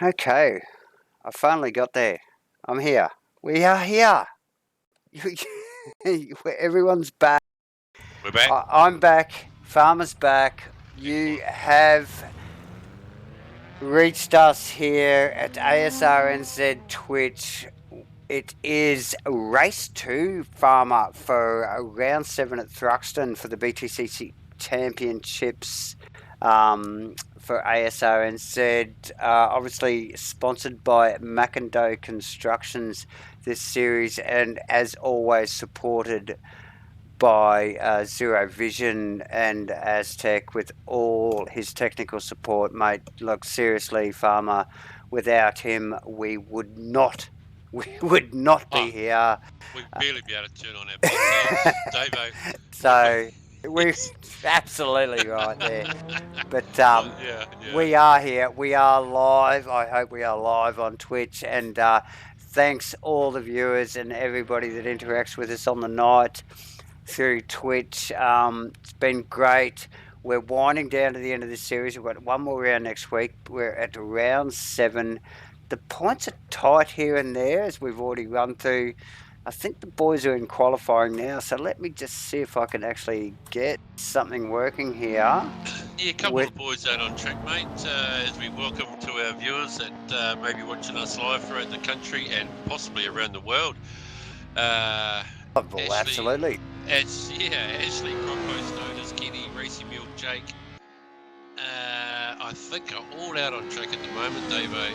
Okay, I finally got there. I'm here. We are here. Everyone's back. We're back. I'm back. Farmer's back. You Excellent. have reached us here at ASRNZ Twitch. It is race 2, Farmer, for round 7 at Thruxton for the BTCC Championships for ASRNZ. Obviously sponsored by Macindoe Constructions, this series, and as always supported by Zero Vision and Aztec with all his technical support, mate. Look, seriously, Farmer, without him, we would not Oh, be here. we'd barely be able to turn on our podcast, Davo. So we Yes. absolutely right there. But Oh, yeah. we are here. We are live. I hope we are live on Twitch. And thanks all the viewers and everybody that interacts with us on the night through Twitch. It's been great. We're winding down to the end of this series. We've got one more round next week. We're at round 7. The points are tight here and there, as we've already run through. I think the boys are in qualifying now, so let me just see if I can actually get something working here. Yeah, a couple of boys out on track, mate, as we welcome to our viewers that may be watching us live throughout the country and possibly around the world. Well, absolutely. Ashley, Crocos, Notice, Kenny, Racy Mule, Jake, I think are all out on track at the moment, Davo.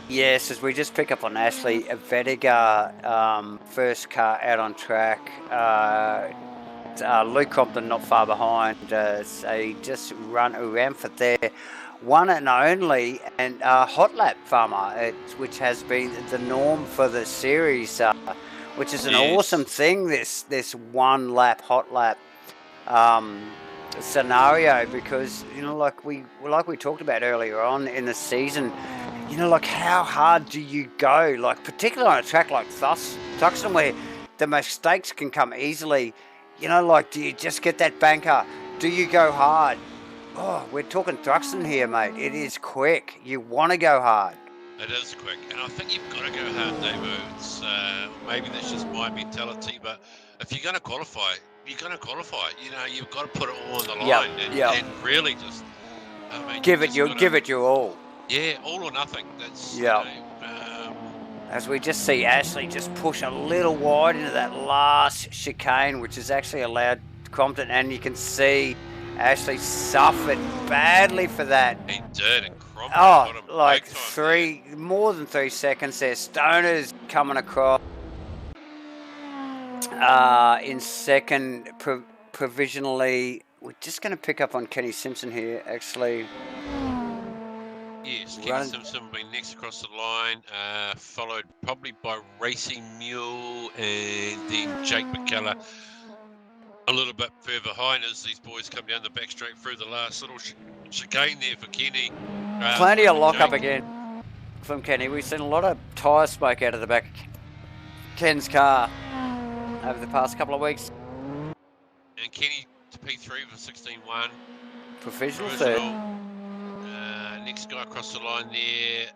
Yes, as we just pick up on Ashley Vediga, first car out on track. Luke Compton not far behind. So just run around for their one and only and hot lap, Farmer, which has been the norm for the series, which is an awesome thing. This one lap hot lap scenario, because like we talked about earlier on in the season. Like how hard do you go? Like particularly on a track like Thruxton, where the mistakes can come easily. Like do you just get that banker? Do you go hard? Oh, we're talking Thruxton here, mate. It is quick. You want to go hard. It is quick, and I think you've got to go hard, Davo. It's maybe that's just my mentality, but if you're going to qualify, you're going to qualify. You've got to put it all on the line and really just give it your all. Yeah, all or nothing. That's as we just see Ashley just push a little wide into that last chicane, which has actually allowed Crompton, and you can see Ashley suffered badly for that. He did, and Crompton like more than 3 seconds there. Stoner's coming across in second provisionally. We're just going to pick up on Kenny Simpson here, actually. Yes, Kenny Simpson will be next across the line, followed probably by Racing Mule and then Jake McKellar a little bit further behind as these boys come down the back straight through the last little chicane there for Kenny. Plenty of lock-up again from Kenny. We've seen a lot of tyre smoke out of the back of Ken's car over the past couple of weeks. And Kenny to P3 for 16.1. Provisional third. Next guy across the line there,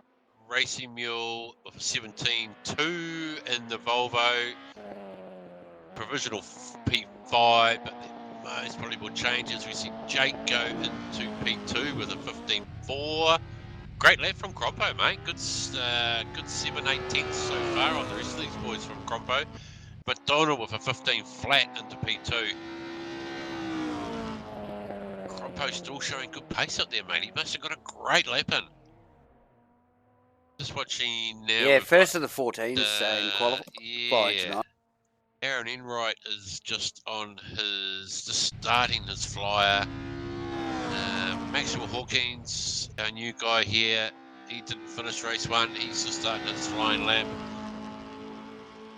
Racing Mule for 17.2 in the Volvo. Provisional P5, but there's probably more changes. We see Jake go into P2 with a 15.4. Great lap from Crompo, mate. Good 7-8 tenths so far on the rest of these boys from Crompo. But Donald with a 15 flat into P2. Crompo still showing good pace up there, mate. He must have got a great lap in. Just watching now. Yeah, first of the 14s in qualifying tonight. Aaron Enright is just starting his flyer. Maxwell Hawkins, our new guy here, he didn't finish race 1. He's just starting his flying lap.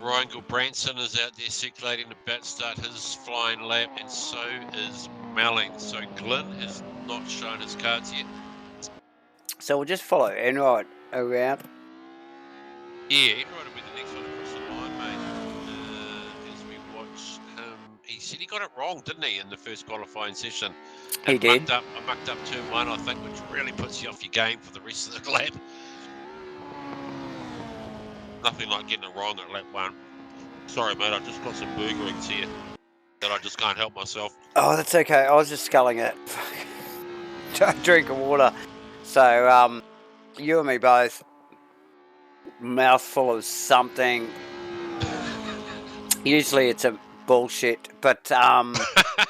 Ryan Gilbranson is out there circulating about to start his flying lap, and so is Melling. So Glenn has not shown his cards yet. So we'll just follow Enright around. Yeah, Enright will be the next one across the line, mate. As we watch him, he said he got it wrong, didn't he, in the first qualifying session? He did. I mucked up turn 1, I think, which really puts you off your game for the rest of the lap. Nothing like getting it wrong at lap 1. Sorry, mate, I've just got some burger rings here that I just can't help myself. Oh, that's okay. I was just sculling it. Drink of water. So, you and me both. Mouthful of something. Usually it's a bullshit, but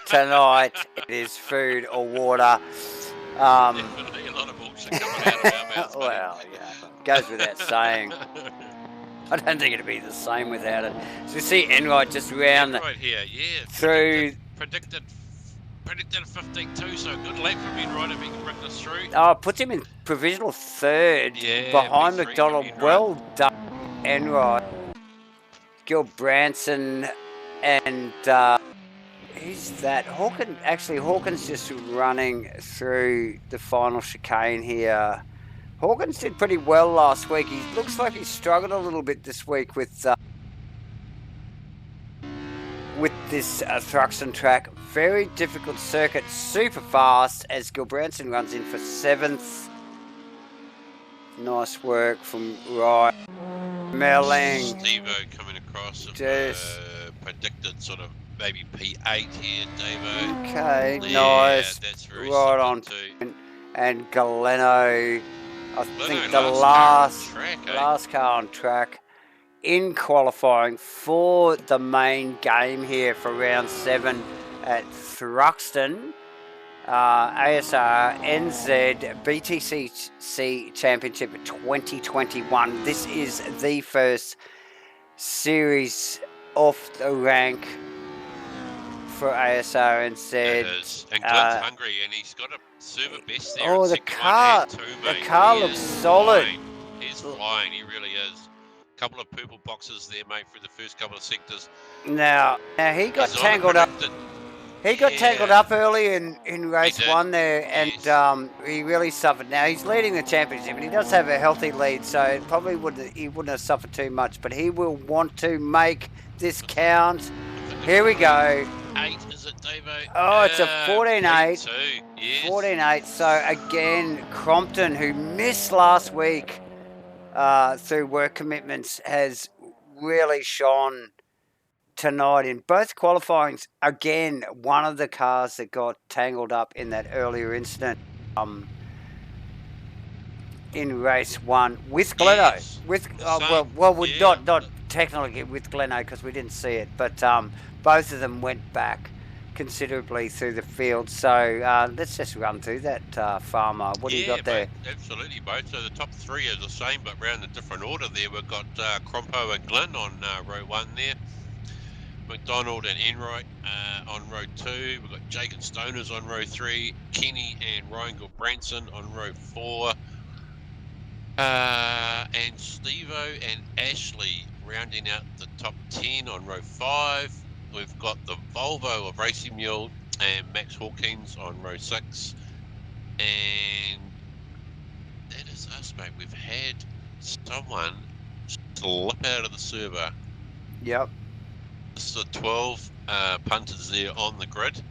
tonight it is food or water. Definitely a lot of bullshit coming out of our mouths, Well, yeah, goes without saying. I don't think it'd be the same without it. So you see Enright just round right here, yeah. through. Predicted 15-2, so good lap from Enright if he can bring this through. Oh, puts him in provisional third behind P3 McDonald. Enright. Well done, Enright. Gil Branson and who's that? Hawkins just running through the final chicane here. Hawkins did pretty well last week. He looks like he's struggled a little bit this week with this Thruxton track. Very difficult circuit, super fast as Gilbranson runs in for 7th. Nice work from Ryan. Melling. Steve-O coming across. Predicted sort of maybe P8 here, Davo. Okay, yeah, nice. That's very right on. too. And Galeno, I think the last car on track in qualifying for the main game here for round 7 at Thruxton. ASRNZ BTCC Championship 2021. This is the first series off the rank for ASRNZ. It is. And Glenn's hungry, and he's got a server best there. Oh, the car looks solid. He's flying, he really is. A couple of purple boxes there, mate, for the first couple of sectors. Now he got tangled up. He got tangled up early in race 1 there, and he really suffered. Now he's leading the championship, and he does have a healthy lead, so it probably wouldn't have suffered too much. But he will want to make this count. Here we go. 8, is it, Davo? Oh, it's a 14.8. Yes. 14.8. So again, Crompton, who missed last week through work commitments, has really shone tonight in both qualifyings. Again, one of the cars that got tangled up in that earlier incident in race 1 with Gleno. Yes. Not technically with Gleno because we didn't see it, but both of them went back considerably through the field. So let's just run through that, Farmer. What do you got there? Mate, absolutely, both. So the top 3 are the same, but round a different order there. We've got Crompo and Glenn on row 1 there. McDonald and Enright on row 2. We've got Jake and Stoners on row 3. Kenny and Ryan Gilbranson on row 4. And Steve-O and Ashley rounding out the top 10 on row 5. We've got the Volvo of Racing Mule and Max Hawkins on row 6. And that is us, mate. We've had someone slip out of the server. Yep. This is the 12 punters there on the grid.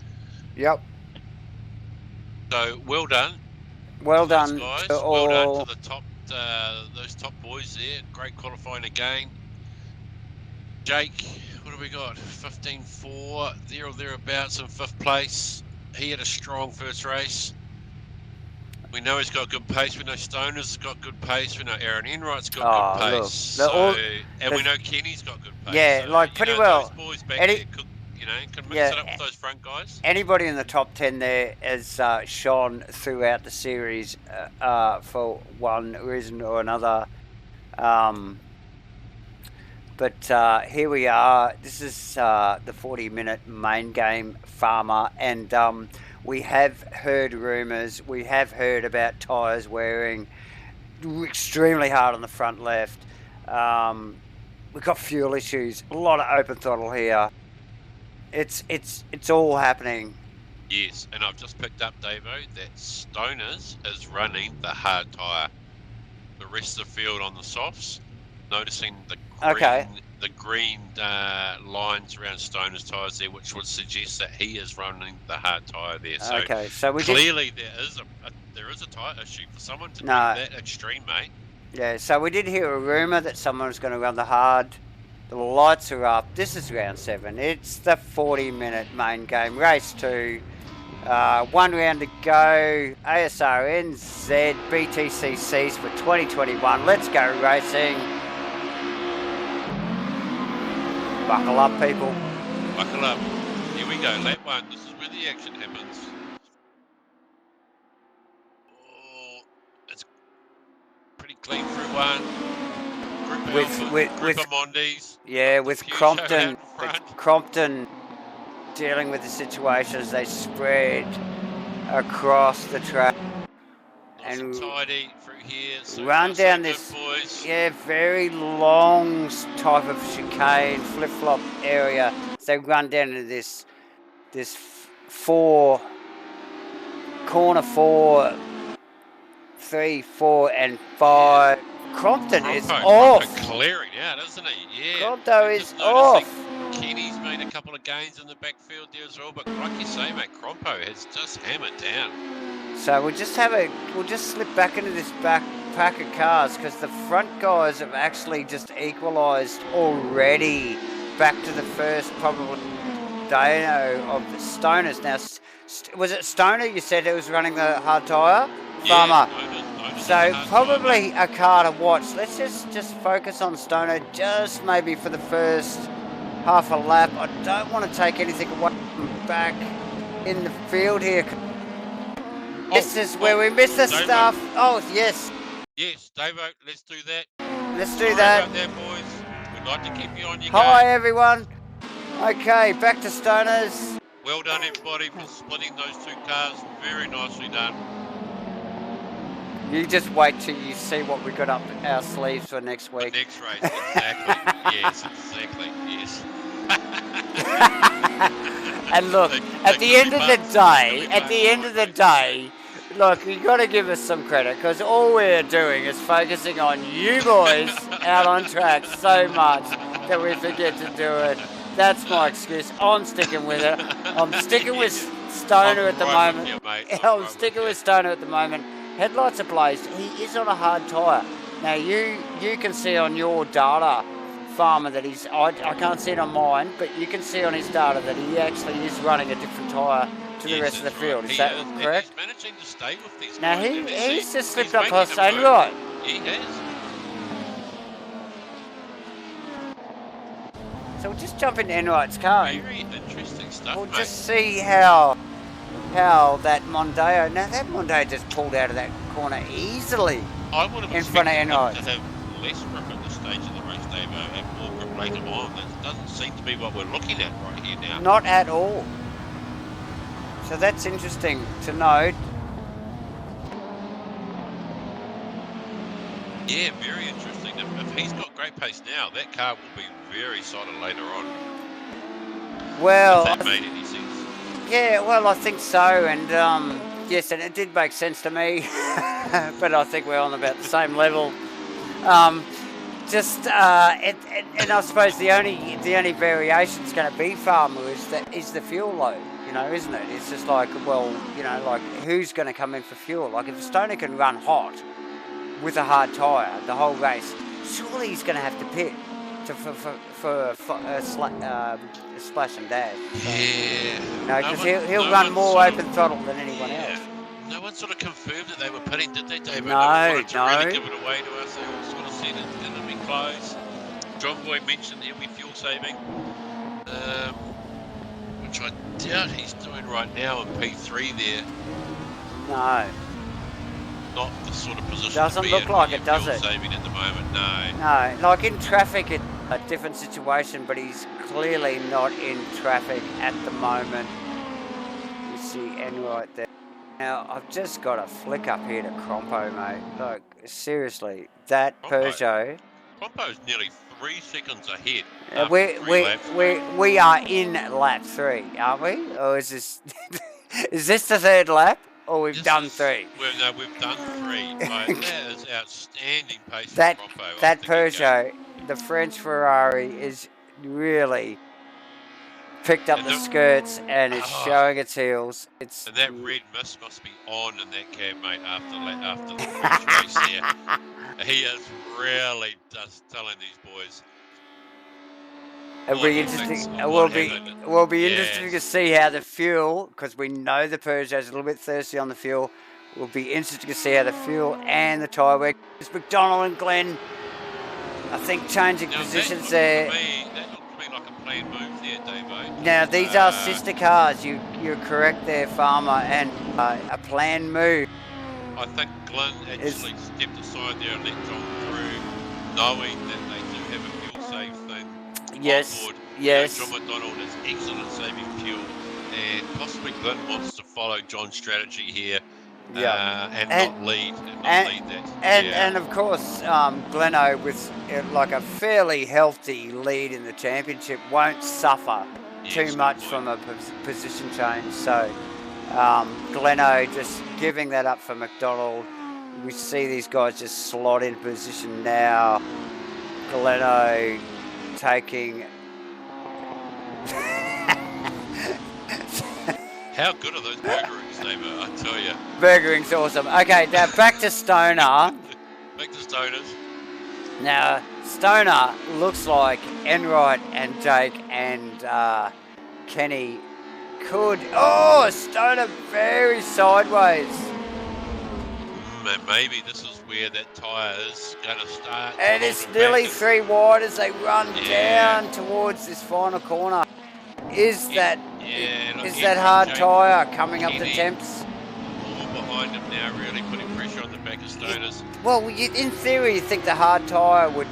Yep. So well done. Well done, guys. to all. Well done to the top, those top boys there. Great qualifying again. Jake, what have we got? 15.4, there or thereabouts in 5th place. He had a strong first race. We know he's got good pace. We know Stoner's got good pace. We know Aaron Enright's got good pace. And we know Kenny's got good pace. Yeah, so, pretty well. Those boys back there could, can mix it up with those front guys. Anybody in the top 10 there has shone throughout the series for one reason or another. But here we are. This is the 40-minute main game, Farmer, and we have heard rumours. We have heard about tyres wearing extremely hard on the front left. We've got fuel issues. A lot of open throttle here. It's all happening. Yes, and I've just picked up, Davo, that Stoners is running the hard tyre. The rest of the field on the softs. Noticing the green lines around Stoners tyres there, which would suggest that he is running the hard tyre there. So, so clearly there is a tyre issue for someone to be that extreme, mate. Yeah, so we did hear a rumour that someone was going to run the hard. The lights are up. This is round 7. It's the 40-minute main game. Race 2. 1 round to go. ASRNZ BTCCs for 2021. Let's go racing. Buckle up, people. Buckle up. Here we go, lap 1. This is where the action happens. Oh, it's pretty clean through 1. Group of Mondies. Yeah, with Crompton dealing with the situation as they spread across the track. Nice and tidy through here. So run down this, boys. Yeah, very long type of chicane, flip-flop area. So they run down into this corner 4, 3, 4, and 5. Crompton is off. Clearing out, isn't he? Yeah. Crompton is off. Kenny's made a couple of gains in the backfield there as well, but like you say, mate, Crompo has just hammered down. So we'll just slip back into this back pack of cars because the front guys have actually just equalised already. Back to the first probably day of the Stoners. Now, was it Stoner you said who was running the hard tyre? Farmer. So probably a car to watch. Let's just focus on Stoner just maybe for the first half a lap. I don't want to take anything away from back in the field here. This is where we miss the stuff. Oh, yes. Yes, Davo, let's do that. Let's do that. About that, boys. We'd like to keep you on your Hi, game. everyone. Okay, back to Stoners. Well done, everybody, for splitting those 2 cars. Very nicely done. You just wait till you see what we got up our sleeves for next week. The next race, exactly. Yes, exactly. Yes. And look, at the end of the day, look, you got to give us some credit because all we're doing is focusing on you boys out on track so much that we forget to do it. That's my excuse. I'm sticking with it. I'm sticking with Stoner at the moment. I'm sticking with Stoner at the moment. Headlights are blazed. He is on a hard tyre. Now you can see on your data, Farmer, that he's. I can't see it on mine, but you can see on his data that he actually is running a different tyre to the rest of the field. Is that correct? He's managing to stay with these now guys. he's just slipped up past Enright. He has. So we'll just jump into Enright's car. Very interesting stuff, we'll mate. just see how that Mondeo. Now that Mondeo just pulled out of that corner easily in front of Enright. To have less grip at this stage of the race, Davo, and more grip later on. That doesn't seem to be what we're looking at right here now. Not at all. So that's interesting to note. Yeah, very interesting. If he's got great pace now, that car will be very solid later on. Well, if that made any sense. Yeah, well, I think so, and yes, and it did make sense to me, but I think we're on about the same level. And I suppose the only variation is going to be, Farmer, is the fuel load, isn't it? It's just like, well, like who's going to come in for fuel? Like if Stoner can run hot with a hard tyre the whole race, surely he's going to have to pit for a splash and dash. Yeah. Because he'll run more open throttle than anyone else. No one sort of confirmed that they were pitting, did they, David? No. Really give it away to us. They all sort of said it's going to be close. John Boy mentioned he'll be fuel saving, which I doubt he's doing right now in P3 there. No. Not the sort of position doesn't to be look in like it, does fuel it? Saving at the moment, no. No, like in traffic, it's a different situation, but he's clearly not in traffic at the moment. You see Enright there. Now, I've just got a flick up here to Crompo, mate. Like, seriously, that Peugeot. Crompo's nearly 3 seconds ahead. We are in lap 3, aren't we? Or is this is this the third lap? Or we've done 3? No, we've done 3. That is outstanding pace that for Crompo. That Peugeot, the French Ferrari, is really picked up And the skirts and is oh, showing its heels. It's and that red mist must be on in that cab, mate, after the first race there. He is really just telling these boys It'll what be he interesting. thinks It of will what be. happened. Will be interesting to Yes. see how the fuel, because we know the Peugeot's a little bit thirsty on the fuel. Will be interesting to see how the fuel and the tyre work. It's McDonald and Glenn, I think, changing Now positions there. that looked to me like a planned move there, Davo. Now these are sister cars. You're correct there, Farmer, and a planned move. I think Glenn actually stepped aside there and let John through, knowing that they do have a fuel save thing Yes, on board. yes. John McDonald is excellent at saving fuel, and possibly Glenn wants to follow John's strategy here, and not lead that. And of course, Gleno with like a fairly healthy lead in the championship won't suffer too much from a position change. So Gleno just giving that up for McDonald. We see these guys just slot in position now. Gleno taking. How good are those burgerings, David? I tell you. Burgering's awesome. Okay, now back to Stoner. Back to Stoners. Now, Stoner looks like Enright and Jake and Kenny could. Oh, Stoner very sideways. And maybe this is where that tyre is going to start. And it's nearly 3 wide as they run down towards this final corner. Is that hard tyre coming up the temps? All behind him now, really putting pressure on the back of Stoners. Well, in theory, you think the hard tyre would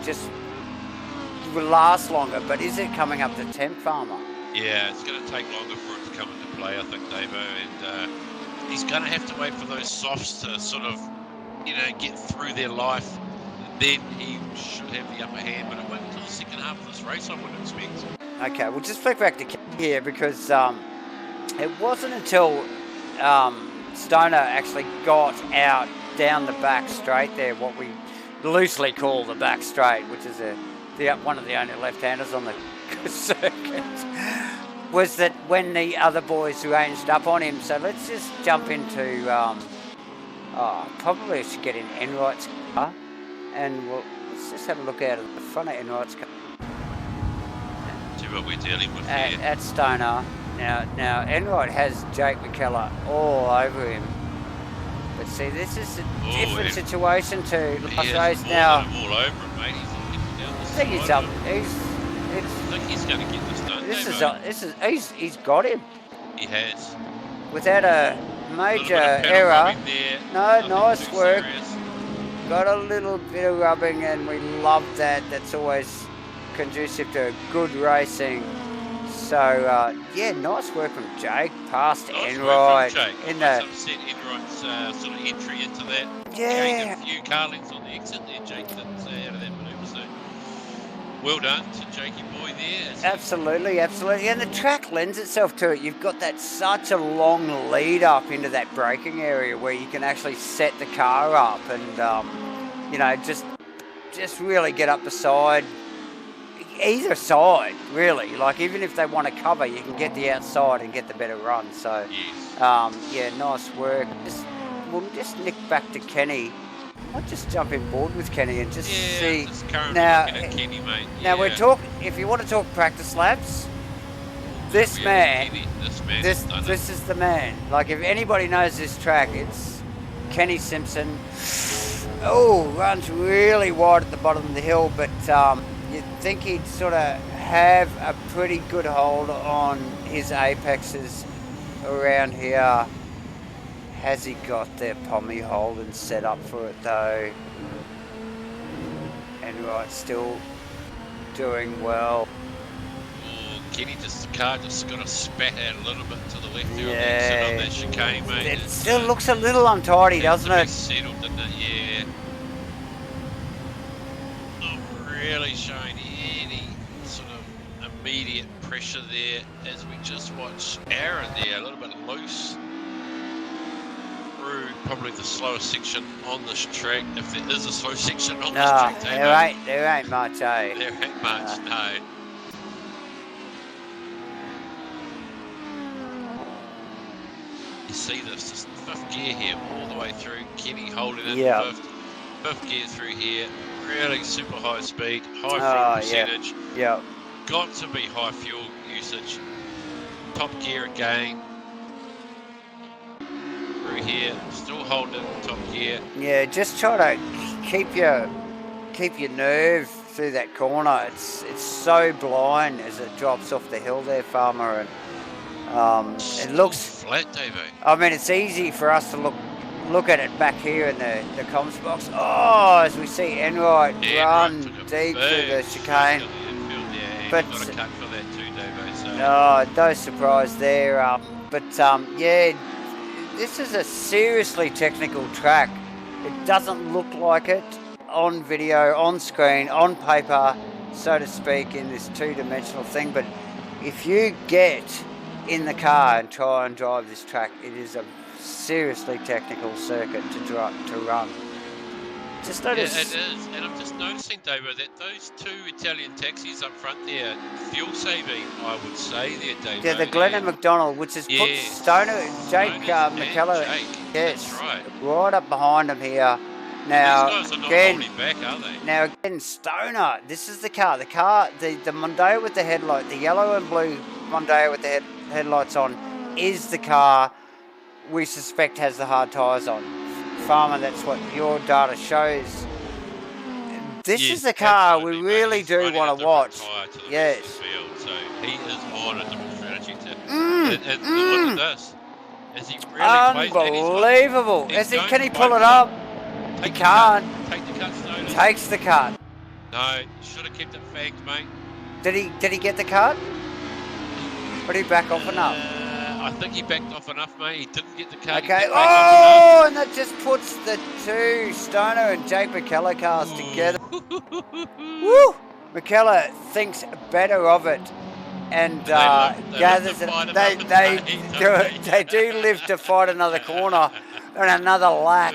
last longer, but is it coming up the temp, Farmer? Yeah, it's going to take longer for it to come into play, I think, Davo, and he's going to have to wait for those softs to sort of, get through their life. Then he should have the upper hand, but it won't until the second half of this race, I would expect. Okay, we'll just flick back to here because it wasn't until Stoner actually got out down the back straight there, what we loosely call the back straight, which is one of the only left-handers on the circuit, was that when the other boys ranged up on him. So let's just jump into, probably should get in Enright's car, and let's just have a look out of the front of Enright's car. See what we're dealing with here. At Stoner. Now Enright has Jake McKellar all over him. But see, this is a different situation to last race. Now, all over him, mate. He's down the I think he's up. I think he's going to get this done. He's got him. He has. Without a major error. No, nice work. Serious. Got a little bit of rubbing, and we love that. That's always conducive to good racing. So nice work from Jake past Enright in the upset Enright's sort of entry into that. Yeah, a few car lengths on the exit there. Jake didn't stay out of that manoeuvre, so well done to Jakey boy there. Absolutely, and the track lends itself to it. You've got that such a long lead up into that braking area where you can actually set the car up and just really get up the side. Either side, really. Like, even if they want to cover, you can get the outside and get the better run. So, nice work. We'll just nick back to Kenny. I'll just jump in board with Kenny and just see. Now, Kenny, mate. Now we're talking. If you want to talk practice laps, this is the man. Like, if anybody knows this track, it's Kenny Simpson. Oh, runs really wide at the bottom of the hill, but you'd think he'd sort of have a pretty good hold on his apexes around here. Has he got their Pommy Holden set up for it though? Enright still doing well. Oh, Kenny the car just got to spat out a little bit to the left there on the exit on that chicane, mate. It still looks a little untidy, doesn't it? Settled, didn't it? Yeah. Really showing any sort of immediate pressure there as we just watch Aaron there a little bit loose through probably the slowest section on this track, if there is a slow section on this track. There ain't much, eh? There ain't much, no. fifth gear here, all the way through. Kenny holding it, Yeah. fifth gear through here. Really super high speed, high Oh, throttle percentage. Yeah. Got to be high fuel usage. Top gear again. Through here, still holding it in top gear. Yeah, just try to keep your nerve through that corner. It's so blind as it drops off the hill there, Farmer, and it looks flat, Davo. I mean, it's easy for us to look at it back here in the comms box. Oh, as we see Enright run deep through the chicane. But got a cut for that too, Davo. So. No surprise there. Yeah, this is a seriously technical track. It doesn't look like it on video, on screen, on paper, so to speak, in this two-dimensional thing. But if you get in the car and try and drive this track, it is a seriously technical circuit to run. Just notice. Yeah, it is, and I'm just noticing, Davo, that those two Italian taxis up front there, fuel saving, I would say there, Davo. Yeah, the Glenn and McDonald, which is put Stoner, Jake McKellar, yes, that's right up behind him here. Now, these guys are not holding back, are they? Now again, Stoner, this is the car, the Mondeo with the headlight, the yellow and blue Mondeo with the headlights on, is the car we suspect has the hard tyres on. Farmer, that's what your data shows. This is the car we really do want to watch. Yes. Field, so he is on a different strategy tip. And look at this. As he really unbelievable. Can he pull it up? He can't. Take the cut, Stoner. Takes the cut. No, should have kept it fanged, mate. Did he get the cut? Or did he back off enough? I think he backed off enough, mate. He didn't get the cut. Okay. Oh, and that just puts the two Stoner and Jake McKellar cars together. Woo! McKellar thinks better of it and gathers it. They do live to fight another corner and another lap.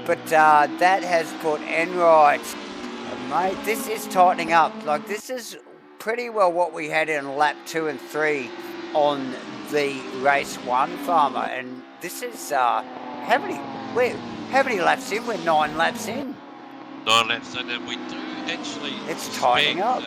But that has put Enright, mate, this is tightening up. Like, this is pretty well what we had in lap 2 and 3 on the race 1, Farmer. And this is, how many laps in? We're 9 laps in. 9 laps in, and we do actually tightening up.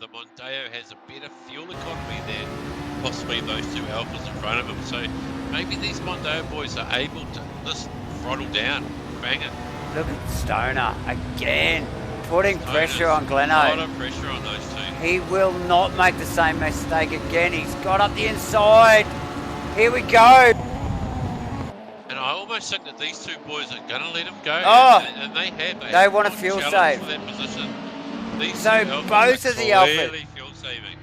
The Mondeo has a better fuel economy than possibly those two Alphas in front of him. So maybe these Mondeo boys are able to just throttle down. Bang it. Look at Stoner again, putting pressure on Gleno. A lot of pressure on those two. He will not make the same mistake again. He's got up the inside. Here we go. And I almost think that these two boys are going to let him go. Oh, and they want a fuel save. For that position. So both of the Alphas. Clearly fuel saving.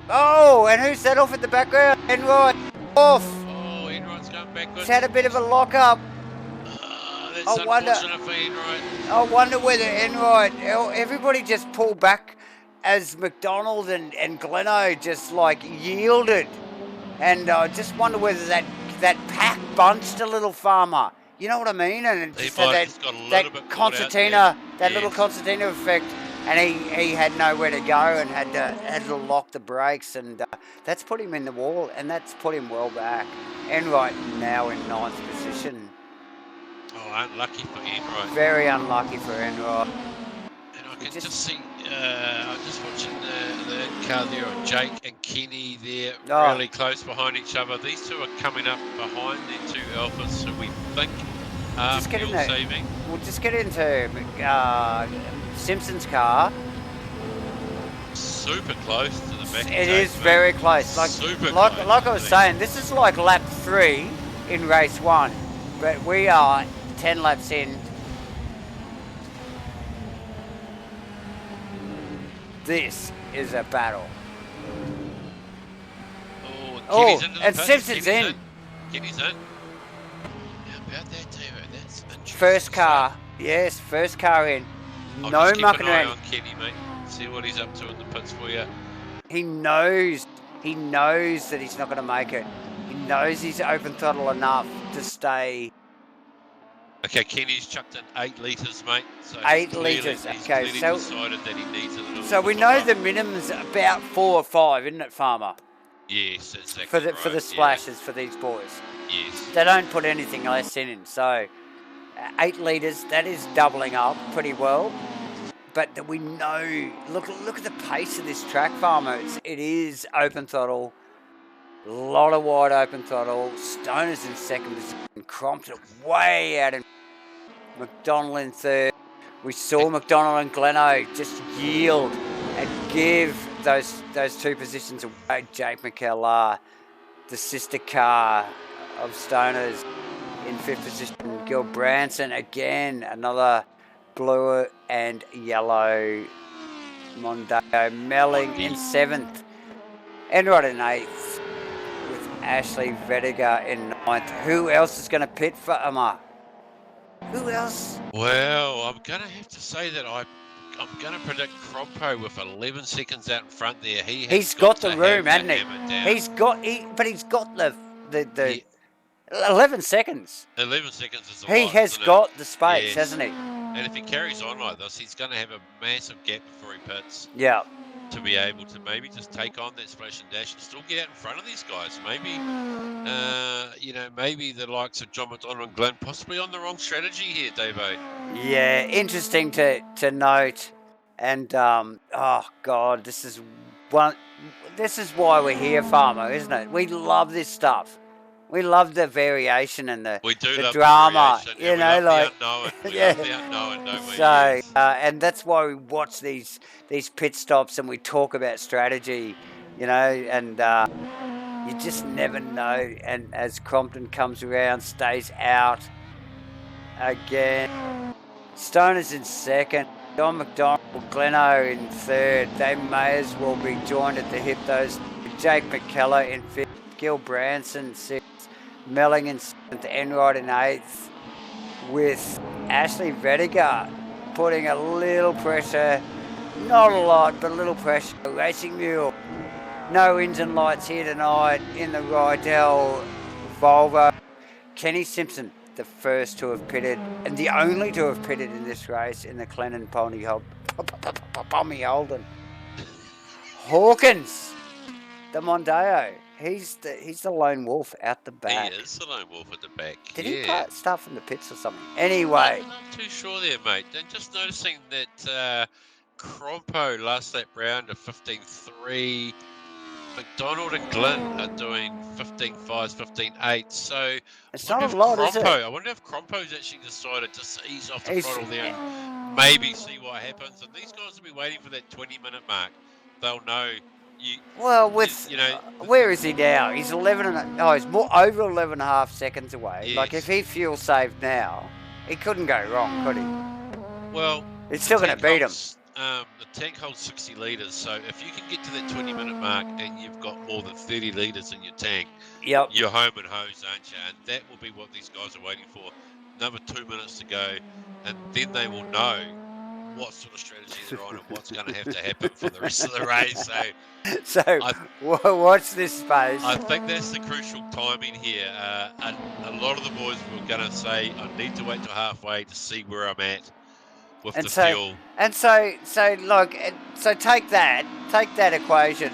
Oh, and who's that off at the background? Enright off. Oh, Enright's going backwards. He's had a bit of a lock-up. That's unfortunate for Enright. I wonder whether Enright, everybody just pulled back as McDonald and Gleno just like yielded. And I just wonder whether that pack bunched a little, Farmer. You know what I mean? And it just had that concertina, little concertina effect. And he had nowhere to go and had to lock the brakes, and that's put him in the wall, and that's put him well back. Enright now in 9th position. Oh, unlucky for Enright. Very unlucky for Enright. And I can just see, I'm just watching the car there of Jake and Kenny there, really close behind each other. These two are coming up behind their two Alphas, who we think are fuel saving. We'll just get into Simpson's car. Super close to the back. It is very close. Like I was saying, this is like lap 3 in race 1, but we are 10 laps in. This is a battle. And Simpson's in. Kenny's in. How about that, Taylor? That's interesting. First car. Yes, first car in. No mucking around. On Kenny, mate. See what he's up to in the pits for you. He knows that he's not going to make it. He knows he's open throttle enough to stay. Okay, Kenny's chucked in 8 litres, mate. So 8 litres. Okay, so decided that he needs a little. So we know the minimum's about 4 or 5, isn't it, Farmer? Yes, exactly for the right. splashes for these boys. Yeah. Yes. They don't put anything less in. So 8 litres, that is doubling up pretty well. But we know, look at the pace of this track, Farmer. It is open throttle, a lot of wide open throttle. Stoner's in second position, Crompton way out in McDonald in third. We saw McDonald and Gleno just yield and give those 2 positions away. Jake McKellar, the sister car of Stoner's, in 5th position. Gil Branson again, another blue and yellow Mondeo. Melling in 7th. Enrod in 8th with Ashley Vediger in 9th. Who else is going to pit for Emma? Who else? Well, I'm going to have to say that I'm going to predict Crompo with 11 seconds out in front there. He's got the room, hasn't he? He's got the 11 seconds. 11 seconds is a lot. He has got the space, Yes. hasn't he? And if he carries on like this, he's going to have a massive gap before he pits. Yeah. To be able to maybe just take on that splash and dash and still get out in front of these guys. Maybe, maybe the likes of John McDonald and Glenn possibly on the wrong strategy here, Davo. Yeah, interesting to note. And oh God, this is why we're here, Farmer, isn't it? We love this stuff. We love the variation and the drama, the unknown. We love the unknown, don't we? So, yes. And that's why we watch these pit stops and we talk about strategy, and you just never know. And as Crompton comes around, stays out again. Stoner's in second. John McDonald, Gleno in third. They may as well be joined at the hip. Those Jake McKellar in fifth, Gil Branson sixth. Melling in 7th, Enrod in 8th, with Ashley Vediger putting a little pressure, not a lot, but a little pressure. Racing Mule, no engine lights here tonight in the Rydell Volvo. Kenny Simpson, the first to have pitted, and the only to have pitted in this race in the Glennon Pommy Holden. Hawkins, the Mondeo. He's the lone wolf out the back. He is the lone wolf at the back. Did he start from the pits or something? Anyway. I'm not too sure there, mate. And just noticing that Crompo last lap round of 15.3. McDonald and Glenn are doing 15.5s, 15.8. So it's not a lot, is it? I wonder if Crompo's actually decided to ease off the throttle there and maybe see what happens. And these guys will be waiting for that 20-minute mark. They'll know. Where is he now? He's he's more over 11.5 seconds away. Yes. Like if he fuel saved now, he couldn't go wrong, could he? Well, it's still going to beat him. The tank holds 60 litres, so if you can get to that 20-minute mark and you've got more than 30 litres in your tank, yep, you're home and hose, aren't you? And that will be what these guys are waiting for. Another 2 minutes to go, and then they will know what sort of strategy they're on and what's going to have to happen for the rest of the race. So watch this space. I think that's the crucial timing here. A lot of the boys were going to say, I need to wait till halfway to see where I'm at with the fuel. And so take that equation,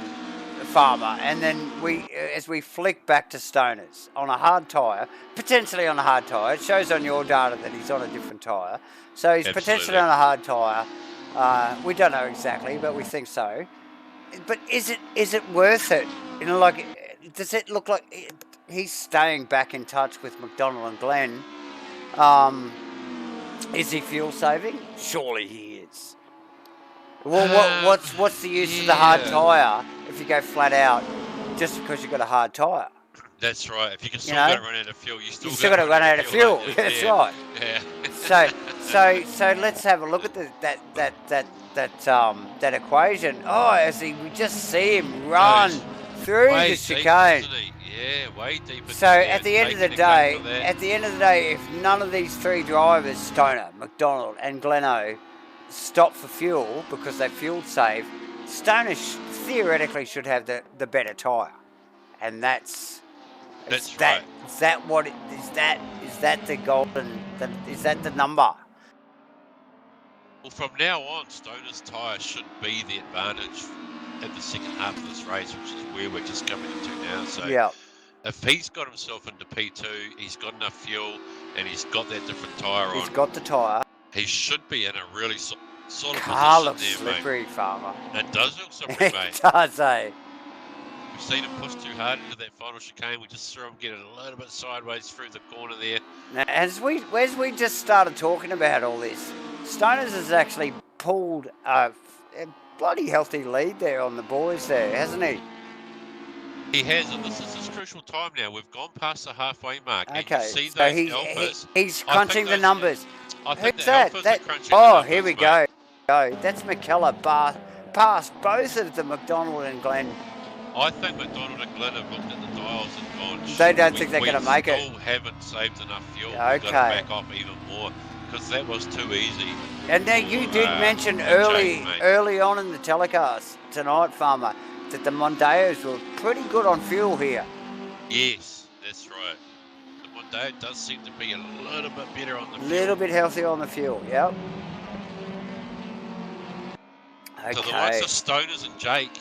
Farmer, and then as we flick back to Stoner's on a hard tyre, potentially on a hard tyre. It shows on your data that he's on a different tyre. So he's potentially on a hard tyre. We don't know exactly, but we think so. But is it worth it? Does it look like he's staying back in touch with McDonald and Glenn? Is he fuel saving? Surely he is. Well, what's the use of the hard tyre if you go flat out just because you've got a hard tyre? That's right. If you can still run out of fuel, you still got to run out of fuel. That's right. Yeah. So let's have a look at that equation. Oh, we just see him run through the chicane. Yeah, way deeper. So at the end of the day, if none of these three drivers, Stoner, McDonald, and Gleno, stop for fuel because they fuel save, Stoner theoretically should have the better tyre, and that's right. Is that the golden? Is that the number? Well, from now on, Stoner's tyre should be the advantage in the second half of this race, which is where we're just coming into now. So Yeah. if he's got himself into P2, he's got enough fuel, and he's got that different tyre He's on, got the tyre. he should be in a really solid Car position looks there, slippery, Farmer. mate. It does look slippery, It mate. does, eh? We've seen him push too hard into that final chicane. We just saw him get a little bit sideways through the corner there. Now, as we just started talking about all this, Stoners has actually pulled a bloody healthy lead there on the boys there, hasn't he? He has, and this is his crucial time now. We've gone past the halfway mark, and you Okay, see so those alphas. he's crunching the numbers. I think Who's the that? alphas are crunching the Oh, numbers, here we mate. go. That's McKellar past both of the McDonald and Glenn. I think McDonald and Glenn have looked at the dials and gone, They don't think they're going to make it. We still haven't saved enough fuel. Okay. We've got to back off even more, because that was too easy. And now you did mention early on in the telecast tonight, Farmer, that the Mondeos were pretty good on fuel here. Yes, that's right. The Mondeo does seem to be a little bit better on the fuel. A little bit healthier on the fuel, yep. Okay. So the likes of Stoners and Jake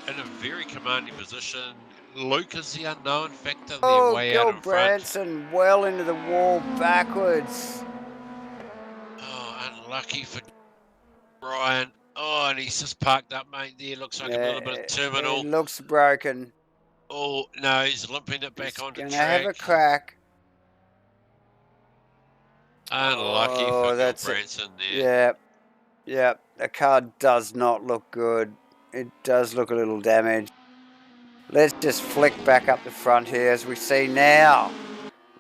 in a very commanding position. Luke is the unknown factor. They're way out in front. Branson well into the wall backwards. Oh, unlucky for Brian. Oh, and he's just parked up, mate, there. Looks like a little bit of terminal. It looks broken. Oh, no, he's limping it back onto track. He's going to have a crack. Unlucky for Branson there. Yep. The car does not look good. It does look a little damaged. Let's just flick back up the front here as we see now.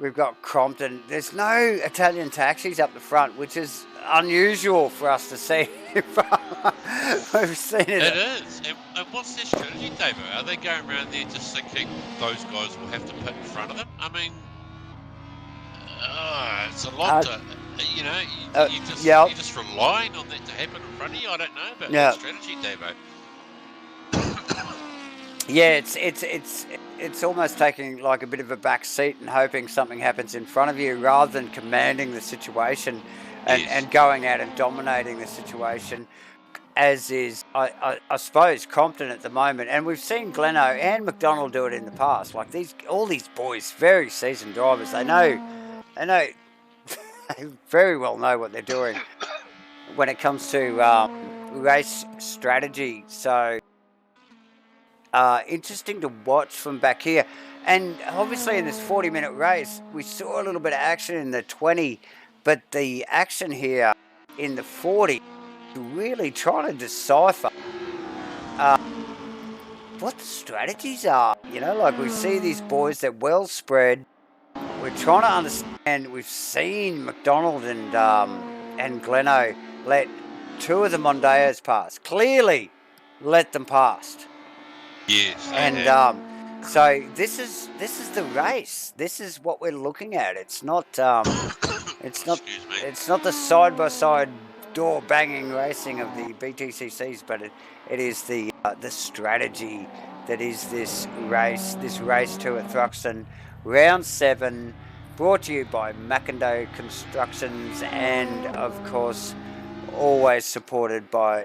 We've got Crompton. There's no Italian taxis up the front, which is unusual for us to see. We've seen it. It is. And what's their strategy, David? Are they going around there just thinking those guys will have to pit in front of them? I mean, it's a lot to, you're just relying on that to happen in front of you. I don't know about that strategy, David. Yeah, it's almost taking like a bit of a back seat and hoping something happens in front of you rather than commanding the situation and going out and dominating the situation, as is, I suppose, Crompton at the moment. And we've seen Gleno and McDonald do it in the past. Like all these boys, very seasoned drivers, they they very well know what they're doing when it comes to race strategy. So interesting to watch from back here. And obviously in this 40-minute race, we saw a little bit of action in the 20, but the action here in the 40, really trying to decipher what the strategies are. Like we see these boys, they're well spread. We're trying to understand. We've seen McDonald and Gleno let two of the Mondeos pass. Clearly let them past. Yes. And so this is the race. This is what we're looking at. It's not it's not the side by side door banging racing of the BTCCs, but it is the strategy that is this race two at Thruxton, round 7, brought to you by Mackendale Constructions and of course always supported by